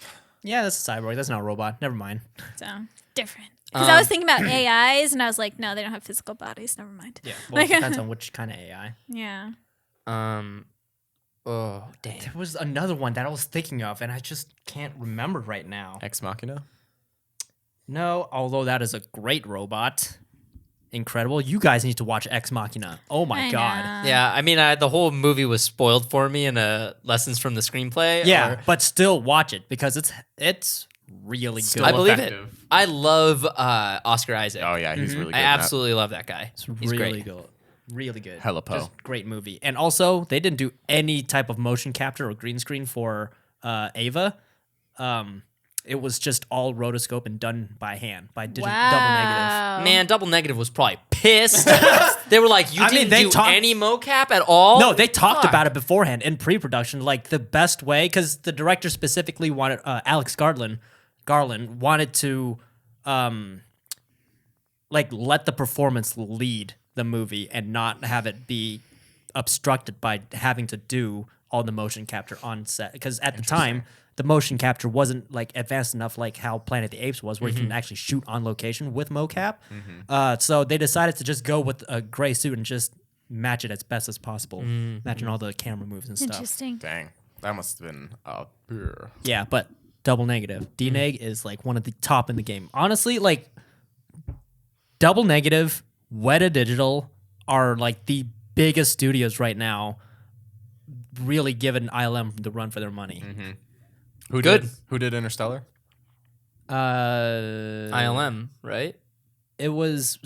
Yeah, that's a cyborg. That's not a robot. Never mind. so different. Because I was thinking about AIs, and I was like, no, they don't have physical bodies. Never mind. Yeah, well, it depends on which kind of AI. Yeah. Oh, damn. There was another one that I was thinking of, and I just can't remember right now. Ex Machina? No, although that is a great robot. Incredible. You guys need to watch Ex Machina. Oh my I god. know. Yeah, I mean, the whole movie was spoiled for me in lessons from the screenplay. Yeah, or- but still watch it because it's really good. I believe effective. it. I love Oscar Isaac. Oh yeah, he's really good. I in that. absolutely love that guy. It's He's really great. good. Really good. Hella Poe. Just great movie. And also, they didn't do any type of motion capture or green screen for Ava. It was just all rotoscope and done by hand, by double negative. Wow. Man, Double Negative was probably pissed. They were like, "You I mean, didn't they do talked- any mocap at all." No, they talked Fuck. about it beforehand in pre-production, like the best way, because the director specifically wanted Alex Garland wanted to let the performance lead the movie and not have it be obstructed by having to do all the motion capture on set. Because at the time, the motion capture wasn't like advanced enough, like how Planet of the Apes was, where you can actually shoot on location with mocap. So they decided to just go with a gray suit and just match it as best as possible, matching all the camera moves and stuff. Interesting. Dang. That must have been Yeah, but double negative. DNeg is like one of the top in the game. Honestly, like double negative, Weta Digital are like the biggest studios right now, really giving ILM the run for their money. Who Good. Who did Interstellar? ILM, right? It was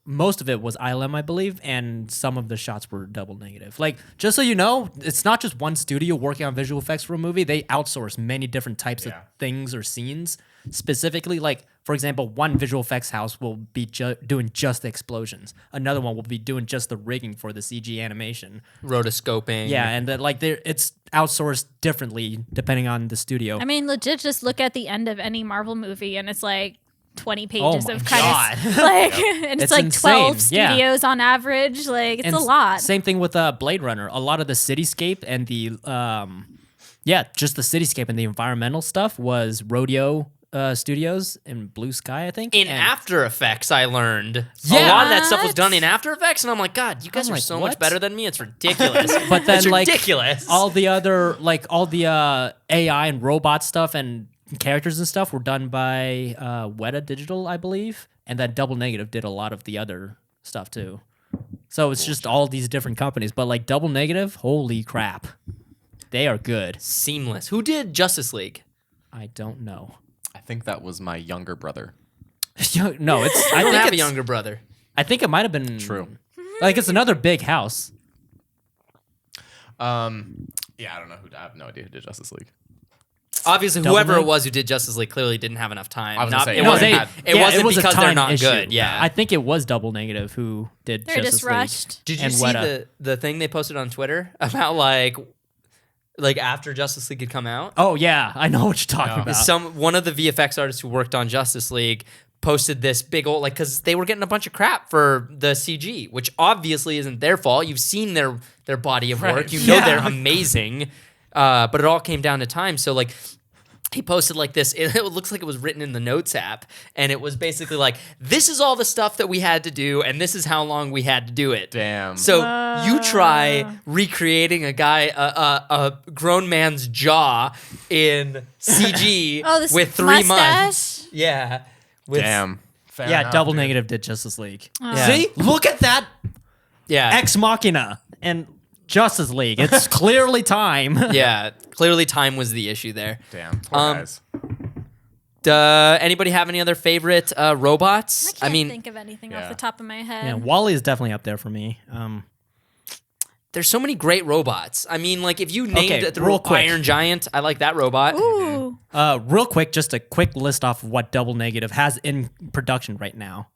most of it was ILM, I believe, and some of the shots were double negative. Like, just so you know, it's not just one studio working on visual effects for a movie. They outsource many different types of things or scenes. Specifically, like, for example, one visual effects house will be doing just the explosions. Another one will be doing just the rigging for the CG animation. Rotoscoping. Yeah, and that it's outsourced differently depending on the studio. I mean, legit, just look at the end of any Marvel movie, and it's like 20 Oh pages my of kind God. of like, and it's It's like insane. 12 Yeah. studios on average. Like, it's And a lot. Same thing with Blade Runner. A lot of the cityscape and the just the cityscape and the environmental stuff was Rodeo Studios in Blue Sky, I think. In And- After Effects, I learned a Yeah. lot of that stuff was What? done in After Effects, and I'm like, God, you guys I'm are like, so what? much better than me. It's ridiculous. But then, it's like, ridiculous. all the AI and robot stuff and characters and stuff were done by Weta Digital, I believe, and then Double Negative did a lot of the other stuff too. So it's just all these different companies, but like Double Negative, holy crap, they are good. Seamless. Who did Justice League? I don't know. I think that was my younger brother. No, it's. I don't have a it's- younger brother. I think it might have been True. Like it's another big house. Yeah, I don't know I have no idea who did Justice League. Obviously, Double whoever League? it was who did Justice League clearly didn't have enough time. I was gonna say, it yeah, wasn't, they had- it wasn't was a because they're time not issue. good. Yeah. I think it was Double Negative who did They're Justice just League. rushed. Did you and see Weta. the thing they posted on Twitter about like after Justice League had come out? Oh yeah, I know what you're talking about. One of the VFX artists who worked on Justice League posted this big old because they were getting a bunch of crap for the CG, which obviously isn't their fault. You've seen their body of work, Right. you know Yeah. they're amazing, but it all came down to time. So like. He posted like this. It looks like it was written in the Notes app, and it was basically like, "This is all the stuff that we had to do, and this is how long we had to do it." Damn. So you try recreating a grown man's jaw in CG Oh, this with 3 mustache? months. Yeah. With, Damn. Fair Yeah, enough, Double dude. Negative did Justice League. Yeah. See, look at that Yeah. Ex Machina and Justice League. It's clearly time. Yeah. Clearly, time was the issue there. Damn. Poor guys. Anybody have any other favorite robots? I can't think of anything off the top of my head. Yeah, Wally is definitely up there for me. There's so many great robots. I mean, like if you named the real quick. Iron Giant, I like that robot. Ooh. Real quick, just a quick list off of what Double Negative has in production right now.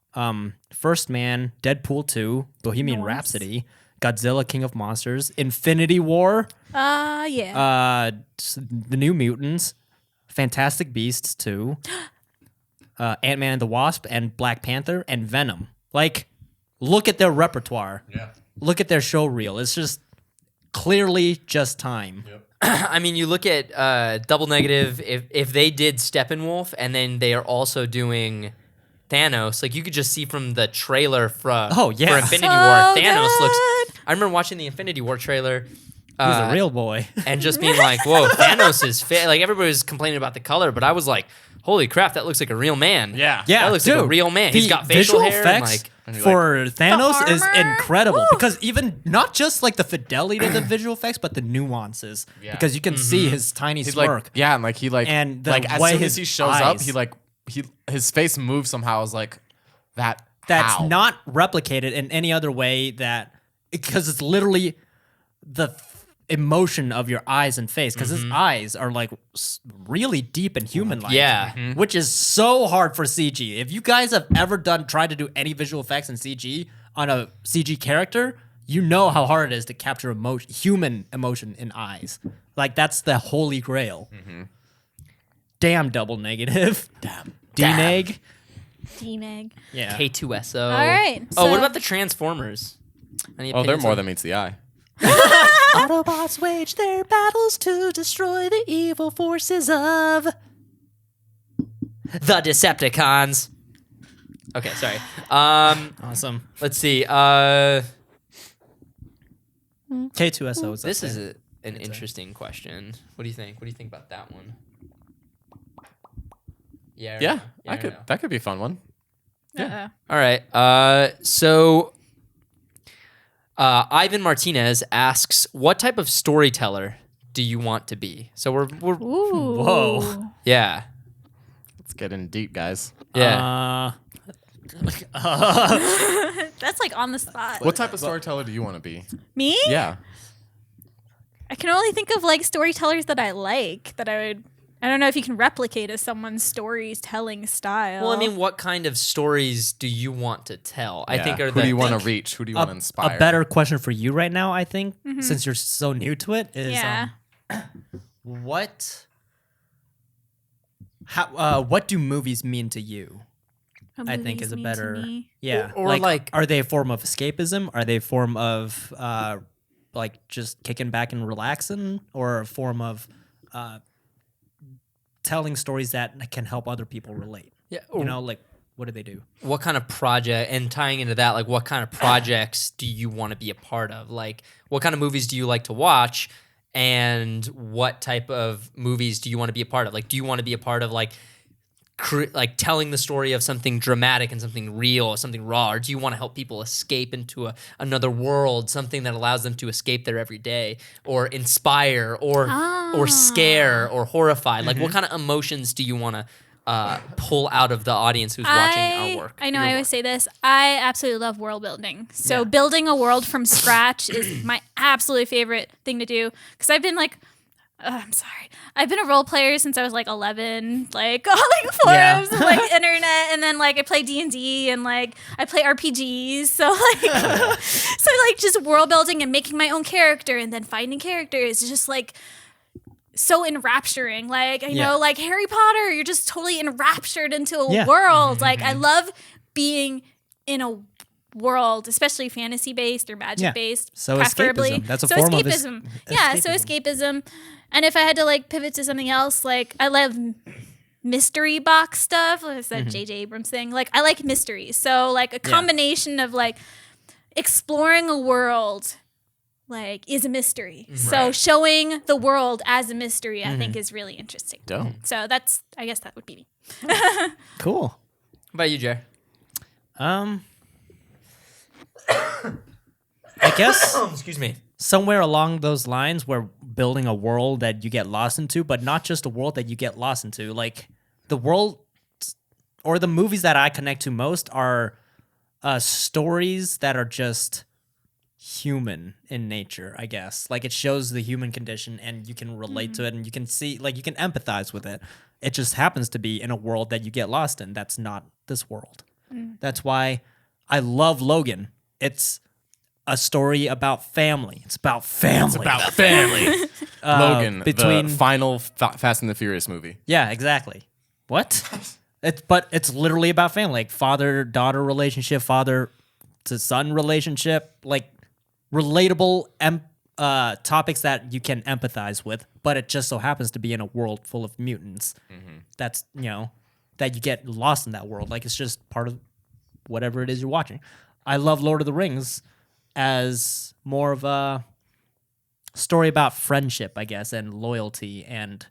First Man, Deadpool 2, Bohemian Nice. Rhapsody, Godzilla King of Monsters, Infinity War, Yeah. The New Mutants, Fantastic Beasts 2, Ant-Man and the Wasp, and Black Panther, and Venom. Like, look at their repertoire. Yeah. Look at their show reel. It's just clearly just time. Yep. I mean, you look at Double Negative. If they did Steppenwolf and then they are also doing Thanos, like you could just see from the trailer for Infinity So War, Thanos looks. good. I remember watching the Infinity War trailer. He's a real boy. And just being like, "Whoa, Thanos is fit." Like everybody was complaining about the color, but I was like, "Holy crap, that looks like a real man." Yeah. Yeah, that looks dude, like a real man. the He's got facial visual hair. effects And like, for Thanos is armor? incredible Woo. because even not just like the fidelity of the visual effects, but the nuances. Yeah. Because you can see his tiny He's smirk. like, yeah, and like he like, And the like as way soon his as he shows up, eyes- his face moves somehow. I was like, that's how? not replicated in any other way because it's literally the emotion of your eyes and face because his eyes are like really deep and human-like. Yeah. Which is so hard for CG. If you guys have ever tried to do any visual effects in CG on a CG character, you know how hard it is to capture human emotion in eyes. Like that's the holy grail. Damn Double Negative. Damn. D-Neg. D-Neg. Yeah. K2SO. All right. Oh, what so- about the Transformers? Any Oh, they're opinions more on- than meets the eye. Autobots wage their battles to destroy the evil forces of the Decepticons. Okay, sorry. Awesome. Let's see. K2SO is up This there. is an interesting question. What do you think? What do you think about that one? Yeah. or Yeah, no? I or could. no? That could be a fun one. Uh-oh. All right. So Ivan Martinez asks, "What type of storyteller do you want to be?" So we're Ooh. Whoa. yeah. Let's get in deep, guys. Yeah. That's like on the spot. What type of storyteller do you want to be? Me? Yeah. I can only think of like storytellers that I like that I don't know if you can replicate as someone's storytelling style. Well, I mean, what kind of stories do you want to tell? I think Who are do you want to think- reach? Who do you want to inspire? A better question for you right now, I think, since you're so new to it, is Yeah. what do movies mean to you? What I think movies is a mean to better me. yeah. Or like- are they a form of escapism? Are they a form of like just kicking back and relaxing, or a form of telling stories that can help other people relate? Yeah. You know, like what do they do? What kind of project, and tying into that, like what kind of projects do you want to be a part of? Like what kind of movies do you like to watch, and what type of movies do you want to be a part of? Like do you want to be a part of like telling the story of something dramatic and something real, something raw, or do you want to help people escape into another world, something that allows them to escape their everyday, or inspire, or scare, or horrify? Like what kind of emotions do you want to pull out of the audience who's watching our work? I know your I always work? say this. I absolutely love world building. So building a world from scratch is my absolutely favorite thing to do. Because I've been like, I'm sorry. I've been a role player since I was like 11, like on like forums and like internet, and then like I play D&D and like I play RPGs. So like just world building and making my own character and then finding characters is just like so enrapturing. Like I know like Harry Potter, you're just totally enraptured into a world. Like I love being in a world, especially fantasy based or magic based. So preferably. escapism. That's a so form of escapism. Yeah, so escapism. And if I had to like pivot to something else, like I love mystery box stuff. Like I said, J.J. Abrams thing. Like I like mysteries. So like a combination of like exploring a world like is a mystery. So showing the world as a mystery, I think is really interesting. Dope. So I guess that would be me. Cool. What about you, Jay? I guess Excuse me. somewhere along those lines, we're building a world that you get lost into, but not just a world that you get lost into. Like the world or the movies that I connect to most are stories that are just human in nature, I guess. Like it shows the human condition and you can relate to it and you can see, like you can empathize with it. It just happens to be in a world that you get lost in. That's not this world. That's why I love Logan. It's a story about family. It's about family. Logan, between the final Fast and the Furious movie. Yeah, exactly. What? But it's literally about family, like father-daughter relationship, father-to-son relationship, like relatable topics that you can empathize with. But it just so happens to be in a world full of mutants. That's that you get lost in that world. Like it's just part of whatever it is you're watching. I love Lord of the Rings as more of a story about friendship, I guess, and loyalty and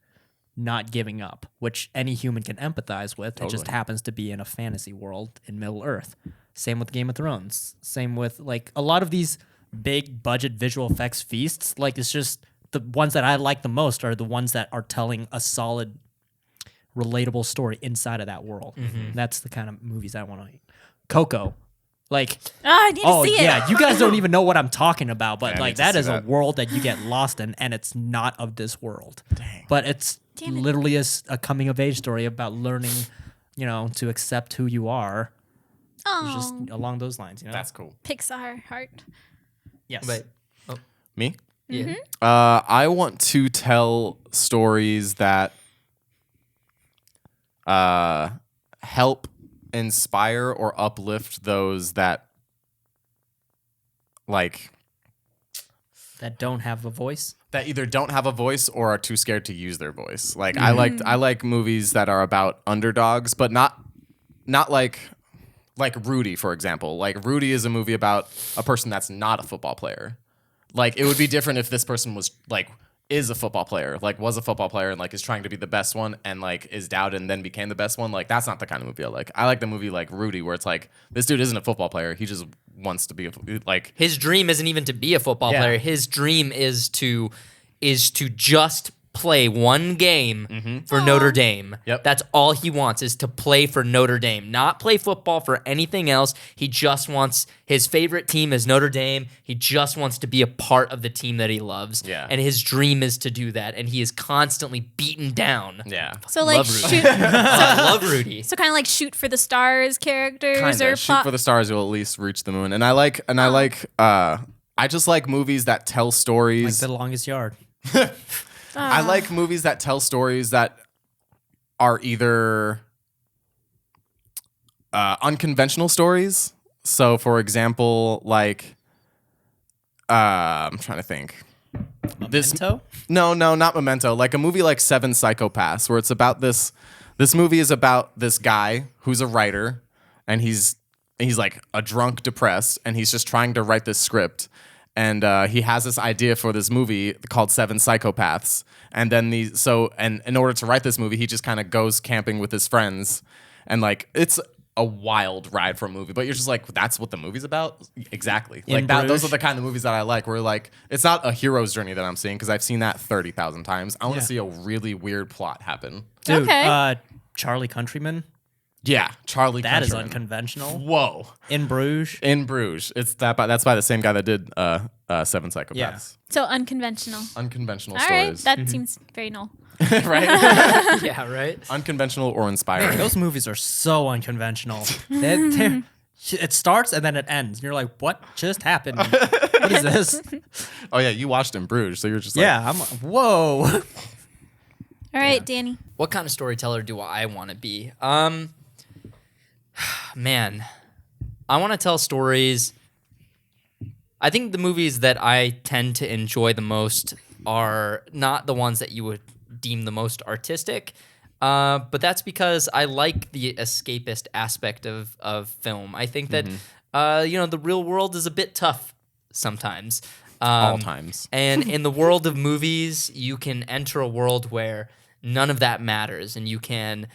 not giving up, which any human can empathize with. It just happens to be in a fantasy world in Middle Earth. Same with Game of Thrones. Same with like a lot of these big budget visual effects feasts. Like it's just the ones that I like the most are the ones that are telling a solid, relatable story inside of that world. That's the kind of movies I want to. Coco. Like, I need to see it. Yeah, you guys don't even know what I'm talking about, but Yeah, I like need to that see is that. a world that you get lost in, and it's not of this world. Dang. But it's Damn it. literally a coming of age story about learning, to accept who you are. It's just Oh, along those lines, That's cool. Pixar heart. yes. Wait. Me? Yeah. I want to tell stories that help inspire or uplift those that like That don't have a voice. that either don't have a voice or are too scared to use their voice. Like I like movies that are about underdogs, but not like Rudy, for example. Like Rudy is a movie about a person that's not a football player. Like it would be different if this person was like is a football player, like was a football player and like is trying to be the best one and like is doubted and then became the best one. Like that's not the kind of movie I like. I like the movie like Rudy where it's like this dude isn't a football player. He just wants to be like His dream isn't even to be a football Yeah. player. His dream is to just play one game for Notre Dame. Yep. That's all he wants is to play for Notre Dame, not play football for anything else. He just wants his favorite team is Notre Dame. He just wants to be a part of the team that he loves. Yeah. And his dream is to do that. And he is constantly beaten down. yeah. So like Love Rudy. shoot. I love Rudy. So kind of like shoot for the stars characters Kinda. or Shoot plot. for the stars, you'll at least reach the moon. And I just like movies that tell Like stories. The Longest Yard. I like movies that tell stories that are either unconventional stories. So, for example, like I'm trying to think. Memento? No, not Memento. Like a movie like Seven Psychopaths, where it's about this. This movie is about this guy who's a writer, and he's like a drunk, depressed, and he's just trying to write this script. And he has this idea for this movie called Seven Psychopaths. And then and in order to write this movie, he just kind of goes camping with his friends, and like it's a wild ride for a movie. But you're just like, that's what the movie's about, exactly. In Like that. Those Bruges? are the kind of movies that I like. Where like it's not a hero's journey that I'm seeing because I've seen that 30,000 times. I want to Yeah. see a really weird plot happen. Dude, Okay. Charlie Countryman. Yeah, Charlie. That is Countryman. unconventional. Whoa. In Bruges. In Bruges. It's that's by the same guy that did Seven Psychopaths. Yeah. So unconventional. Unconventional All right, stories. that seems very null. right? Yeah, right? Unconventional or inspiring. Those movies are so unconventional. It starts and then it ends. And you're like, what just happened? What is this? Oh yeah, you watched In Bruges, so you're just like, Yeah, I'm whoa. All right, Danny. What kind of storyteller do I want to be? Man, I want to tell stories. I think the movies that I tend to enjoy the most are not the ones that you would deem the most artistic, but that's because I like the escapist aspect of film. I think that the real world is a bit tough sometimes. all times. And in the world of movies, you can enter a world where none of that matters, and you can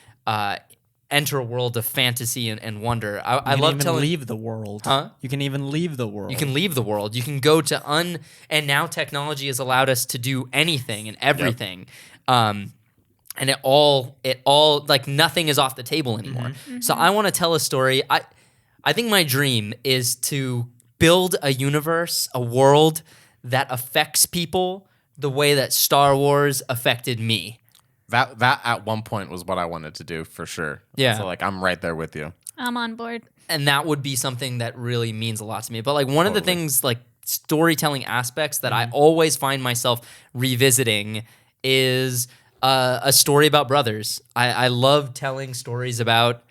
enter a world of fantasy and wonder. I You love can even telling. leave the world. Huh? You can even leave the world. You can leave the world. You can go to and now technology has allowed us to do anything and everything. and it all like nothing is off the table anymore. So I want to tell a story. I think my dream is to build a universe, a world that affects people the way that Star Wars affected me. That at one point was what I wanted to do for sure. Yeah. So like I'm right there with you. I'm on board. And that would be something that really means a lot to me. But like one of the things, like storytelling aspects that I always find myself revisiting is a story about brothers. I love telling stories about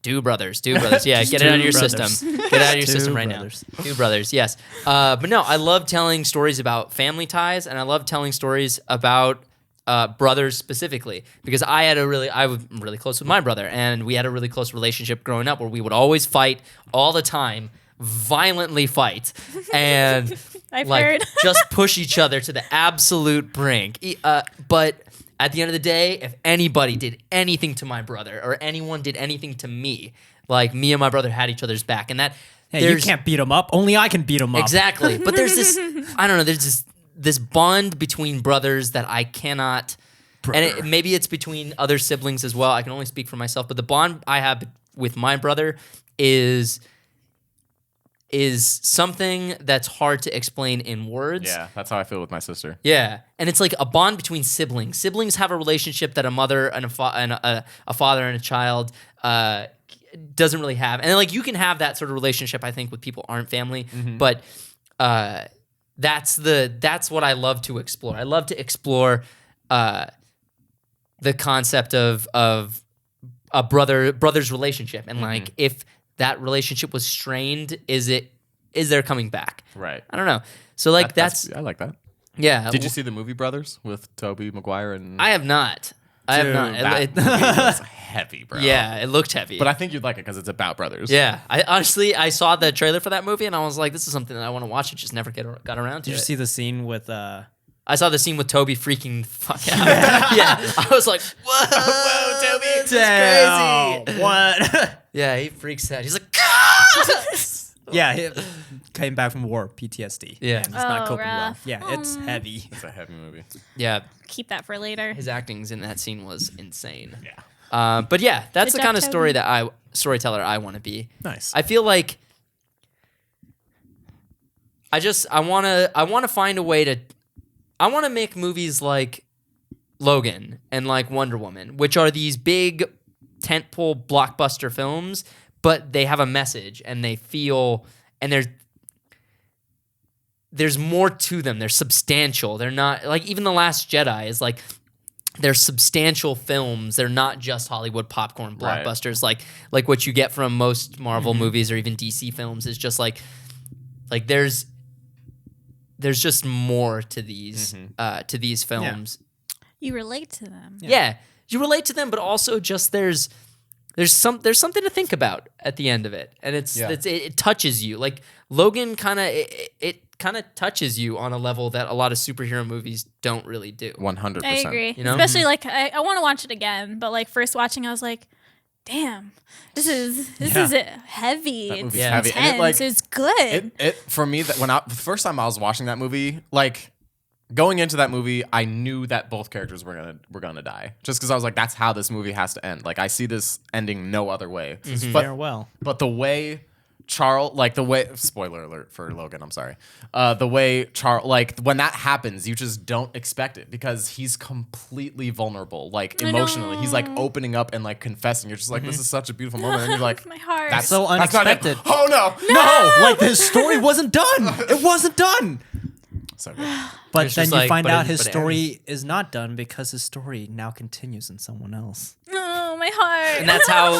two brothers. Yeah, get it out of your system. Get it out of your system right now. Two brothers, yes. But no, I love telling stories about family ties, and I love telling stories about brothers specifically, because I was really close with my brother, and we had a really close relationship growing up where we would always fight all the time, violently fight, and I've like heard. just push each other to the absolute brink. But at the end of the day, if anybody did anything to my brother or anyone did anything to me, like me and my brother had each other's back, and that Hey, you can't beat him up. Only I can beat him up. exactly. But there's this, I don't know, there's this bond between brothers that I cannot, and maybe it's between other siblings as well. I can only speak for myself, but the bond I have with my brother is something that's hard to explain in words. Yeah, that's how I feel with my sister. Yeah, and it's like a bond between siblings. Siblings have a relationship that a mother and a father and a child doesn't really have, and like you can have that sort of relationship, I think, with people who aren't family. But that's what I love to explore. I love to explore the concept of a brother's relationship, and like if that relationship was strained, is there coming back? Right. I don't know. So like that's I like that. yeah. Did you see the movie Brothers with Tobey Maguire and? I have not. I have not. That movie was heavy, bro. Yeah, it looked heavy. But I think you'd like it because it's about brothers. yeah, I saw the trailer for that movie and I was like, this is something that I want to watch. I just never got around to Did you it. see the scene with I saw the scene with Toby freaking the fuck out. Yeah, I was like, whoa, Toby, it's crazy. What? Yeah, he freaks out. He's like, Yeah, he came back from war, PTSD. Yeah. And he's not coping well. rough. Yeah, it's heavy. It's a heavy movie. yeah. Keep that for later. His acting's in that scene was insane. Yeah. But yeah, that's Good the job, kind of Toby. storyteller I want to be. Nice. I feel like I want to find a way to I want to make movies like Logan and like Wonder Woman, which are these big tentpole blockbuster films, but they have a message and they feel and there's more to them. They're substantial. They're not like even The Last Jedi is like they're substantial films. They're not just Hollywood popcorn blockbusters like what you get from most Marvel movies or even DC films is just like there's just more to these films. You relate to them. Yeah. You relate to them, but also just there's something to think about at the end of it, and it touches you. Like Logan kind of touches you on a level that a lot of superhero movies don't really do. 100%. I agree. You know? Especially like I want to watch it again, but like first watching, I was like, damn, this is heavy. That movie's It's heavy. intense. And it, like, it's good. It for me that the first time I was watching that movie, like going into that movie, I knew that both characters were gonna die. Just because I was like, that's how this movie has to end. Like I see this ending no other way. Farewell. But the way spoiler alert for Logan, I'm sorry. The way Charles, like when that happens, you just don't expect it because he's completely vulnerable, like emotionally. He's like opening up and like confessing. You're just like, this is such a beautiful moment. And you're like, My heart. that's So that's not it. unexpected. Oh no. No, like the story wasn't done. It wasn't done. So good. But It's then just you like, find but out it- his but it story is not done because his story now continues in someone else. Oh, my heart. And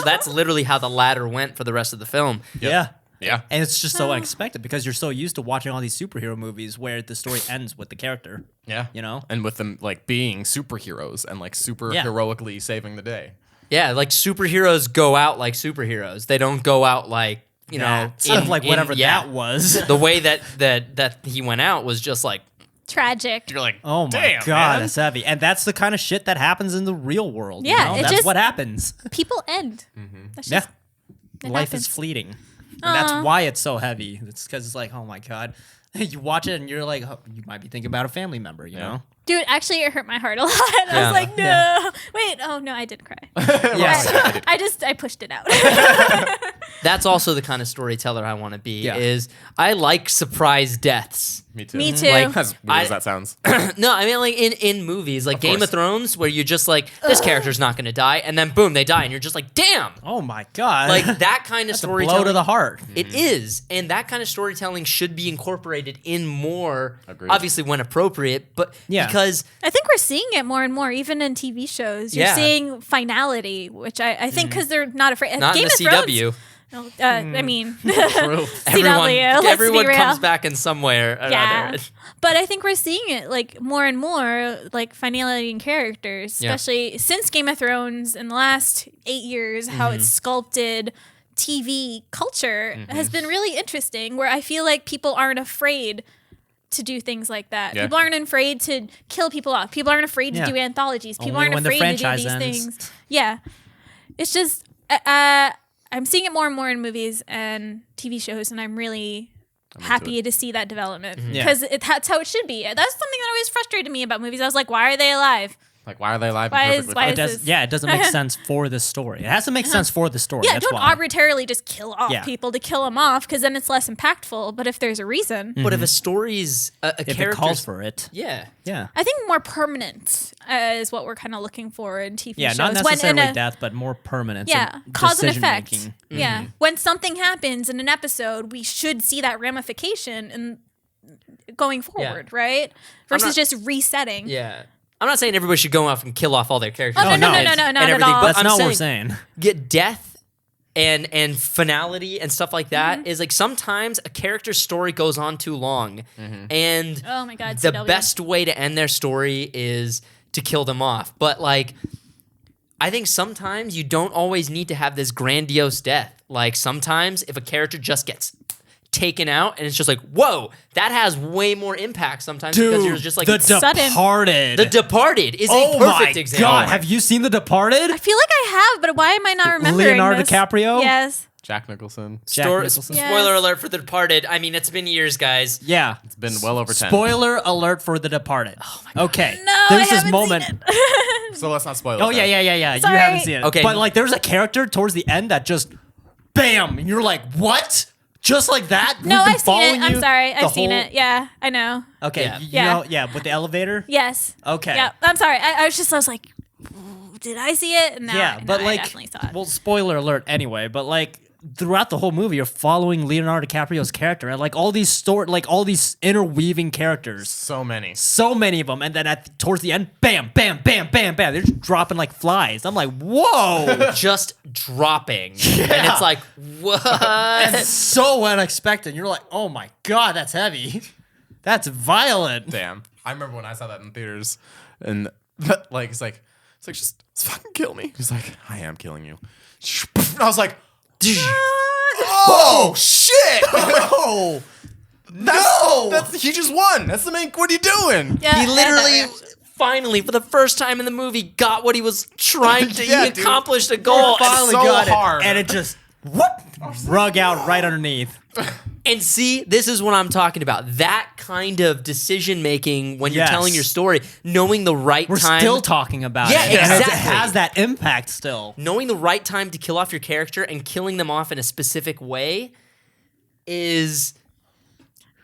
that's literally how the ladder went for the rest of the film. Yeah. Yeah. And it's just so unexpected because you're so used to watching all these superhero movies where the story ends with the character. Yeah. You know? And with them like being superheroes and like super heroically saving the day. Yeah, like superheroes go out like superheroes. They don't go out like, you know, Sort of like whatever that was. The way that he went out was just like Tragic. You're like, Oh my damn, god, man. it's heavy. And that's the kind of shit that happens in the real world. Yeah, you know? it That's just- what happens. People end. That's Yeah. just, it Life happens. is fleeting. And that's why it's so heavy. It's because it's like, oh my god, you watch it and you're like, oh, you might be thinking about a family member, you know? Dude, actually, it hurt my heart a lot. I was like, no. Wait, oh no, I didn't cry. Yes. I pushed it out. That's also the kind of storyteller I want to be. Yeah. Is I like surprise deaths. Me too. Me too. Like, As weird as that sounds. No, I mean like in movies, like Game course. of Thrones, where you're just like, this character's not going to die, and then boom, they die, and you're just like, damn. Oh my god. Like that kind of That's a blow storytelling. to the heart. It is, and that kind of storytelling should be incorporated in more. Agreed. Obviously, when appropriate, but Yeah. because I think we're seeing it more and more, even in TV shows. You're Yeah. seeing finality, which I think because they're not afraid. not Game in the of Thrones, CW. I mean, True. CW, let's everyone be real. comes back in some way or Yeah, another. but I think we're seeing it like more and more, like finality in characters, Yeah. especially since Game of Thrones in the last 8 years. How it's sculpted TV culture has been really interesting. Where I feel like people aren't afraid to do things like that. Yeah. People aren't afraid to kill people off. People aren't afraid Yeah. to do anthologies. People Only aren't when the afraid to do franchise these ends. things. Yeah, it's just I'm seeing it more and more in movies and TV shows, and I'm really happy to see that development Yeah. because that's how it should be. That's something that always frustrated me about movies. I was like, why are they alive? Like, why are they alive? Why and is- perfectly why fine? It does, this- yeah, it doesn't make sense for the story. It has to make sense for the story. Yeah, That's don't why. arbitrarily just kill off Yeah. people to kill them off because then it's less impactful. But if there's a reason, But if a story's a if it character's calls for it. yeah. Yeah. I think more permanent is what we're kind of looking for in TV Yeah, shows. not When necessarily in a- death, but more permanence. Yeah, and cause and effect. decision-making. Yeah, when something happens in an episode, we should see that ramification and going forward, right? Versus not- just resetting. Yeah. I'm not saying everybody should go off and kill off all their characters. Oh, no, no, no, no, no, no, and not at everything, all. but That's I'm not what saying, we're saying. get death and finality and stuff like that is like sometimes a character's story goes on too long, and Oh my God, the CW. best way to end their story is to kill them off. But like, I think sometimes you don't always need to have this grandiose death. Like sometimes if a character just gets taken out and it's just like, whoa, that has way more impact sometimes because you're just like, The Sudden. Departed. The Departed is oh a perfect my example. God, have you seen The Departed? I feel like I have, but why am I not remembering Leonardo this? DiCaprio? Yes. Jack Nicholson. Jack Nicholson. Yes. Spoiler alert for The Departed. I mean, it's been years, guys. Yeah. It's been well over 10. Spoiler alert for The Departed. Oh my God. Okay. No, There's I this haven't moment. seen it. So let's not spoil it. Oh yeah, then. yeah. Sorry. You haven't seen it. Okay. But like there's a character towards the end that just bam, and you're like, what? Just like that? No, We've been I've seen following it. I'm you sorry. the I've seen whole- it. Yeah, I know. Okay. Yeah. You Yeah. know, yeah, with the elevator? Yes. Okay. Yeah. I'm sorry. I was like, did I see it? And now, Yeah, now but I like, definitely saw it. well, spoiler alert anyway, but like throughout the whole movie, you're following Leonardo DiCaprio's character and like all these all these interweaving characters, So many. so many of them, and then towards the end, bam, bam, bam, bam, bam, they're just dropping like flies. I'm like, whoa, Just dropping. And it's like, what? it's so unexpected. You're like, oh my God, that's heavy, that's violent. Damn. I remember when I saw that in theaters, and like it's just fucking kill me. He's like, I am killing you. And I was like, oh shit! Oh That's he just won. That's the main. What are you doing? Yeah, He literally, yeah. finally, for the first time in the movie, got what he was trying to. Yeah, he dude. accomplished a goal. Finally so got hard, it. and it just rug out right underneath. And see, this is what I'm talking about. That kind of decision making when you're Yes. telling your story, knowing the right We're time. still talking about Yeah, it. And it exactly. has that impact still. Knowing the right time to kill off your character and killing them off in a specific way is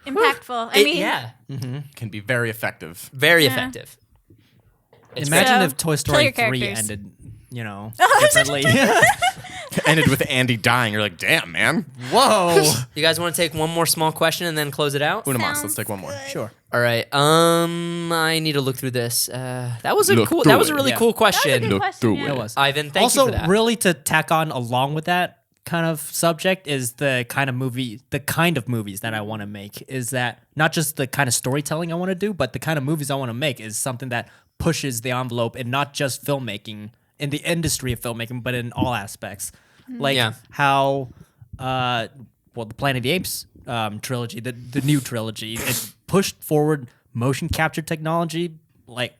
Impactful. I mean, yeah, Can be very effective. very Yeah. effective. It's Imagine So, if Toy kill Story your 3 characters. ended, you know, Oh, differently. Ended with Andy dying. You're like, damn, man. Whoa. You guys want to take one more small question and then close it out? Una mas. Sounds Let's take one more. Sure. All right. I need to look through this. That was a Look cool. through That was a it. really Yeah. cool That question. was a good Look question. through Yeah. It was. Ivan, thank also, you for that. really to tack on along with that kind of subject is the kind of movies that I want to make is that not just the kind of storytelling I want to do, but the kind of movies I want to make is something that pushes the envelope in not just filmmaking, in the industry of filmmaking, but in all aspects. Like Yeah. how, the Planet of the Apes trilogy, the new trilogy, it pushed forward motion capture technology like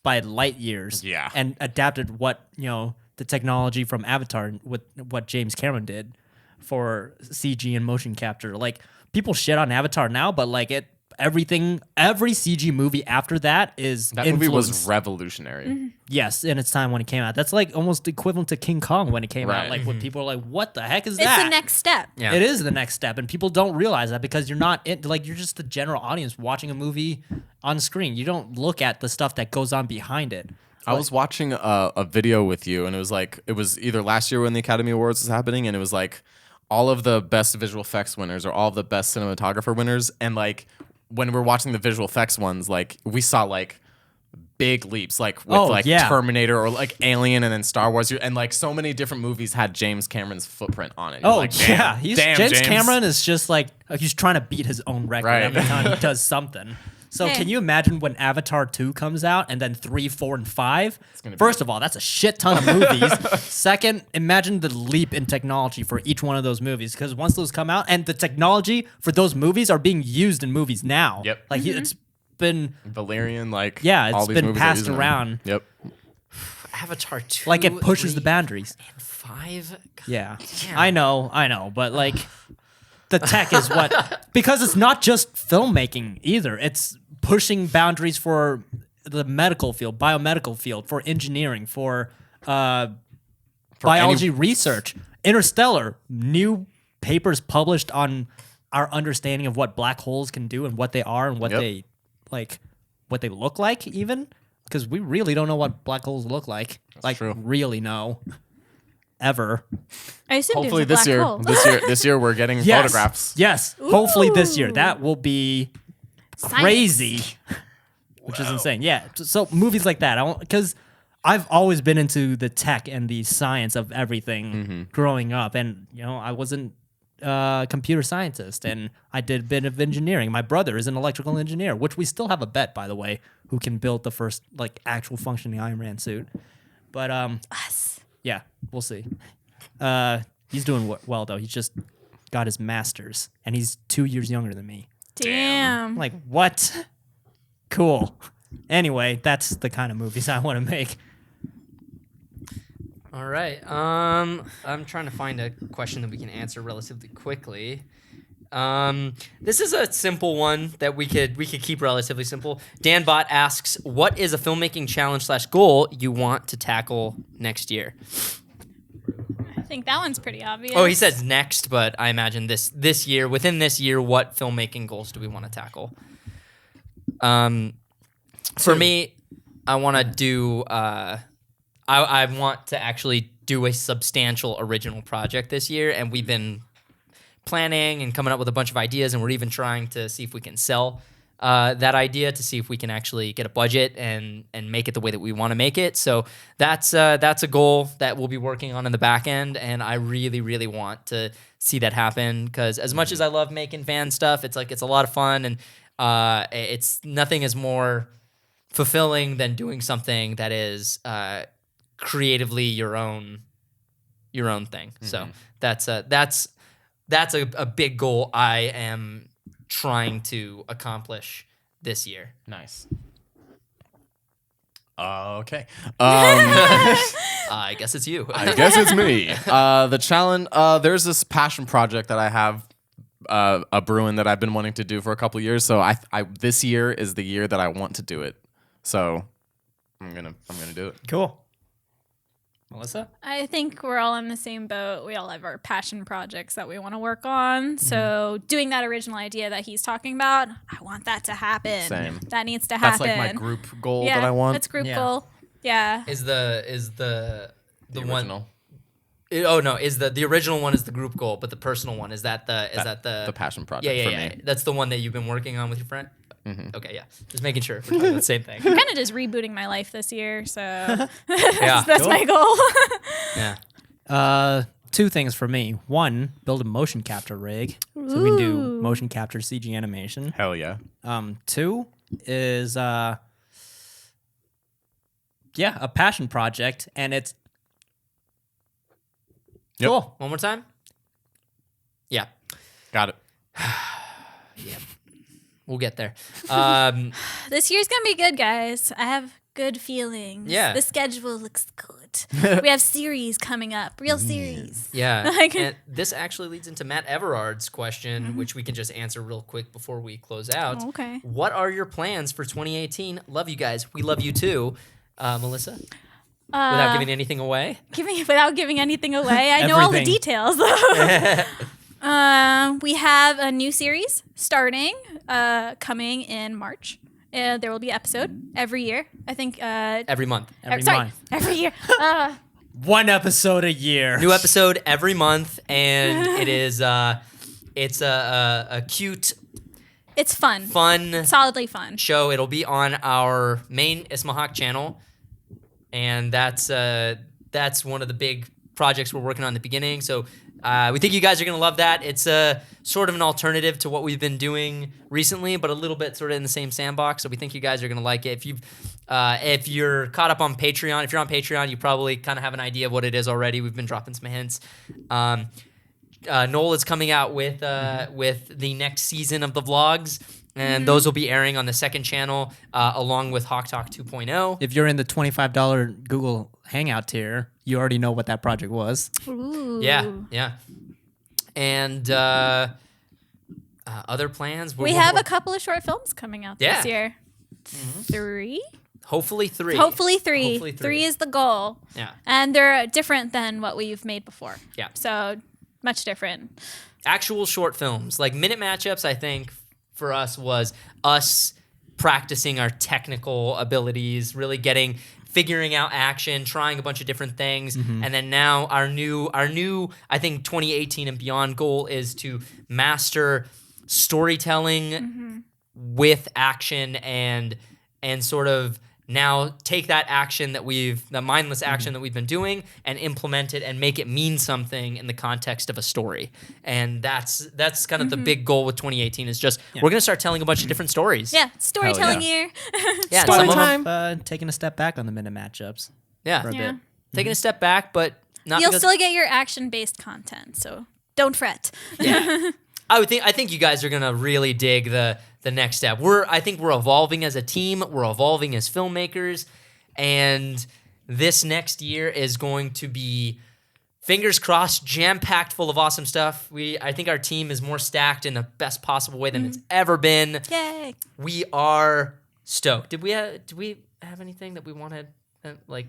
by light years. Yeah. And adapted what, the technology from Avatar with what James Cameron did. for CG and motion capture. Like people shit on Avatar now, but like every CG movie after that is That movie was influenced. revolutionary. Yes, in its time when it came out. That's like almost equivalent to King Kong when it came out. Right. Like when people are like, "What the heck is It's that?" the next step. Yeah. It is the next step, and people don't realize that because you're not you're just the general audience watching a movie on screen. You don't look at the stuff that goes on behind it. I was watching a video with you, and it was either last year when the Academy Awards was happening, and it was like all of the best visual effects winners or all of the best cinematographer winners, and like when we're watching the visual effects ones, like we saw like big leaps, like with Terminator or like Alien, and then Star Wars, and like so many different movies had James Cameron's footprint on it. You're Oh like, damn, James Cameron is just like he's trying to beat his own record Right. every time he does something. So Hey. can you imagine when Avatar 2 comes out and then 3, 4, and 5? gonna be- First of all, that's a shit ton of movies. Second, imagine the leap in technology for each one of those movies because once those come out and the technology for those movies are being used in movies now. Yep. Like it's been Valerian, like Yeah, all it's these been movies are passed using them. around. Yep. Avatar 2. like it pushes 3, the boundaries. and 5. God Yeah. damn. I know, but like the tech is what because it's not just filmmaking either. It's pushing boundaries for the medical field, biomedical field, for engineering, for biology research. Interstellar, new papers published on our understanding of what black holes can do and what they are and what Yep. they what they look like even because we really don't know what black holes look like. true. Really know ever. I assume Hopefully there's a this year, black hole. this year we're getting photographs. Yes. Hopefully this year. Ooh. That will be Science. crazy. Which is insane. Yeah. So movies like that. Because I've always been into the tech and the science of everything growing up. And, I wasn't a computer scientist and I did a bit of engineering. My brother is an electrical engineer, which we still have a bet, by the way, who can build the first actual functioning Iron Man suit. But Us. yeah, we'll see. He's doing well though. He's just got his master's, and he's 2 years younger than me. Damn. I'm like, what? Cool. Anyway, that's the kind of movies I want to make. All right. I'm trying to find a question that we can answer relatively quickly. This is a simple one that we could keep relatively simple. Danbot asks, "What is a filmmaking challenge / goal you want to tackle next year?" I think that one's pretty obvious. Oh, he says next, but I imagine this year. Within this year, what filmmaking goals do we want to tackle? For me, I want to do. I want to actually do a substantial original project this year, and we've been planning and coming up with a bunch of ideas, and we're even trying to see if we can sell that idea to see if we can actually get a budget and make it the way that we want to make it. So that's a goal that we'll be working on in the back end, and I really, really want to see that happen because as much as I love making fan stuff, it's a lot of fun, and it's nothing is more fulfilling than doing something that is creatively your own thing. So that's a big goal I am trying to accomplish this year. Nice. Okay. I guess it's you. I guess it's me. The challenge. There's this passion project that I have a brewing that I've been wanting to do for a couple of years. So I this year is the year that I want to do it. So I'm gonna do it. Cool. Melissa? I think we're all in the same boat. We all have our passion projects that we want to work on. So doing that original idea that he's talking about, I want that to happen. Same. That needs to That's happen. like my group goal yeah, that I want. That's group Yeah. goal. Yeah. Is the one? original. Oh no, is the original one is the group goal, but the personal one is that the passion project yeah, for yeah. me. That's the one that you've been working on with your friend. Okay, yeah. Just making sure we're talking about the same thing. I'm kind of just rebooting my life this year. So Yeah. that's my goal. Yeah. 2 things for me. 1, build a motion capture rig so we can do motion capture CG animation. Hell yeah. 2 is a passion project, and it's Yep. cool. One more time. Yeah. Got it. We'll get there. This year's going to be good, guys. I have good feelings. Yeah. The schedule looks good. out. We have series coming up, real series. Yeah. Like- And this actually leads into Matt Everard's question, which we can just answer real quick before we close out. Oh, okay. What are your plans for 2018? Love you guys. We love you too. Melissa? Without giving anything away? Without giving anything away, I know all the Everything. details. We have a new series starting, coming in March. There will be an episode every year. I think. Every month. Every sorry, month. every year. One episode a year. New episode every month, and it is it's a cute, It's fun. Solidly fun. show. It'll be on our main Ismahawk channel, and that's one of the big projects we're working on in the beginning. So we think you guys are gonna love that. It's a sort of an alternative to what we've been doing recently, but a little bit sort of in the same sandbox. So we think you guys are gonna like it. If you're caught up on Patreon, if you're on Patreon, you probably kind of have an idea of what it is already. We've been dropping some hints. Noel is coming out with the next season of the vlogs, and those will be airing on the second channel along with HawkTalk 2.0. If you're in the $25 Google Hangout tier, you already know what that project was. Ooh. Yeah. And other plans? We have a couple of short films coming out Yeah. this year. 3? Hopefully three. Hopefully three. Hopefully three. 3 is the goal. Yeah. And they're different than what we've made before. Yeah. So much different. Actual short films. Like minute matchups, I think, for us was us practicing our technical abilities, really figuring out action, trying a bunch of different things. And then now our new I think 2018 and beyond goal is to master storytelling with action and sort of now take that action the mindless action that we've been doing and implement it and make it mean something in the context of a story. And that's kind of the big goal with 2018 is just we're going to start telling a bunch of different stories. Yeah. Storytelling yeah. year. Yeah, Story some of time. them, Taking a step back on the minute matchups yeah. for a Yeah. bit. Taking a step back, but not You'll because still get your action-based content, so don't fret. I think you guys are gonna really dig the next step. I think we're evolving as a team. We're evolving as filmmakers, and this next year is going to be, fingers crossed, jam-packed full of awesome stuff. I think our team is more stacked in the best possible way than it's ever been. Yay. We are stoked. Did we have anything that we wanted, like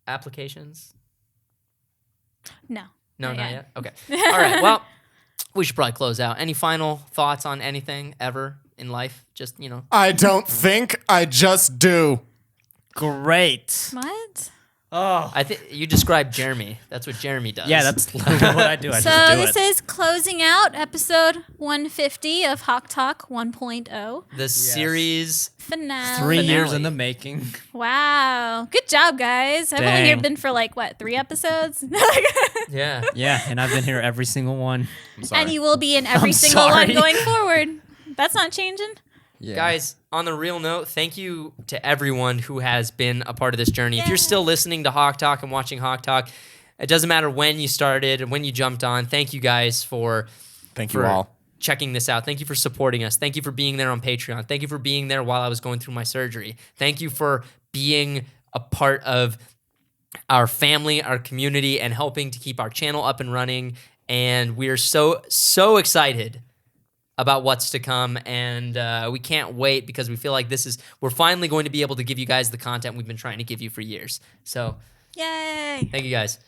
applications? No. No, Not not yet. yet. Okay. All right. Well, we should probably close out. Any final thoughts on anything ever in life? Just, I don't think, I just do. Great. What? Oh. I think you described Jeremy. That's what Jeremy does. Yeah, that's literally what I do. I So just do this it. is closing out episode 150 of HawkTalk 1.0 the series. finale. 3 years finale. in the making. Wow. Good job, guys. I've only Dang. here been for 3 episodes? Yeah. Yeah, and I've been here every single one. I'm sorry. And you will be in every I'm single sorry. one going forward. That's not changing. Yeah. Guys, on the real note, thank you to everyone who has been a part of this journey. If you're still listening to HawkTalk and watching HawkTalk, it doesn't matter when you started and when you jumped on. Thank you guys for checking this out. Thank you for supporting us. Thank you for being there on Patreon. Thank you for being there while I was going through my surgery. Thank you for being a part of our family, our community, and helping to keep our channel up and running. And we are so excited about what's to come, and we can't wait because we feel like we're finally going to be able to give you guys the content we've been trying to give you for years. So Yay. thank you guys.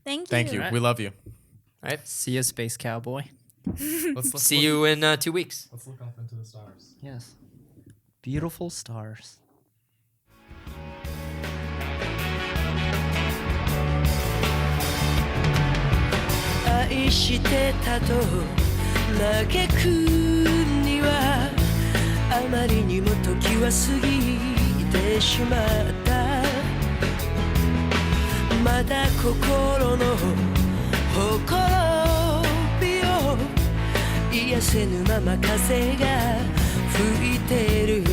Thank you. Thank you. Right. We love you. All right. See you, Space Cowboy. Let's See you in 2 weeks. Let's look off into the stars. Yes. Beautiful stars. 愛してたと嘆くにはあまりにも時は過ぎてしまったまだ心のほころびを癒せぬまま風が吹いてる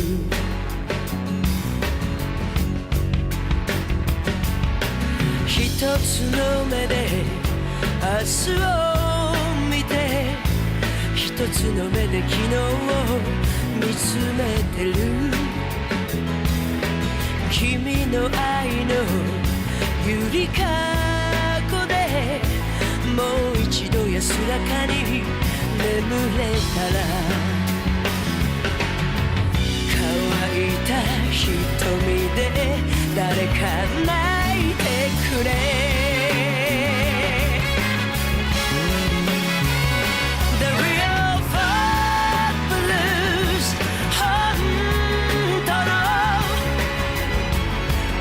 一つの目で明日を見て一つの目で昨日を見つめてる君の愛のゆりかごでもう一度安らかに眠れたら乾いた瞳で誰か泣いてくれThe real folk blues 本当の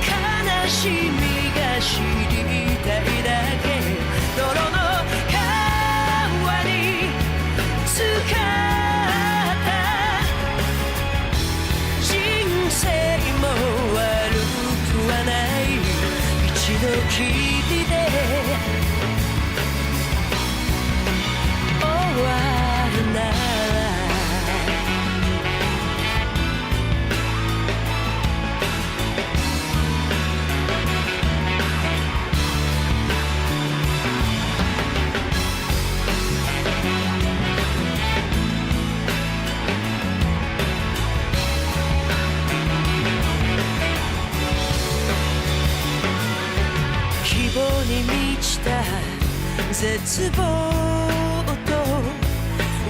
悲しみが知りたいだけ泥の川に浸かった人生も悪くはない一度きりで終わるなら希望に満ちた絶望と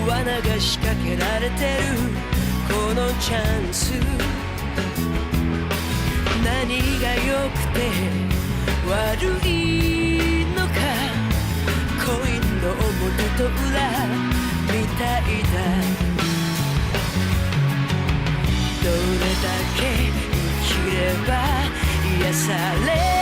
罠が仕掛けられてるこのチャンス何が良くて悪いのかコインの表と裏みたいだどれだけ生きれば癒され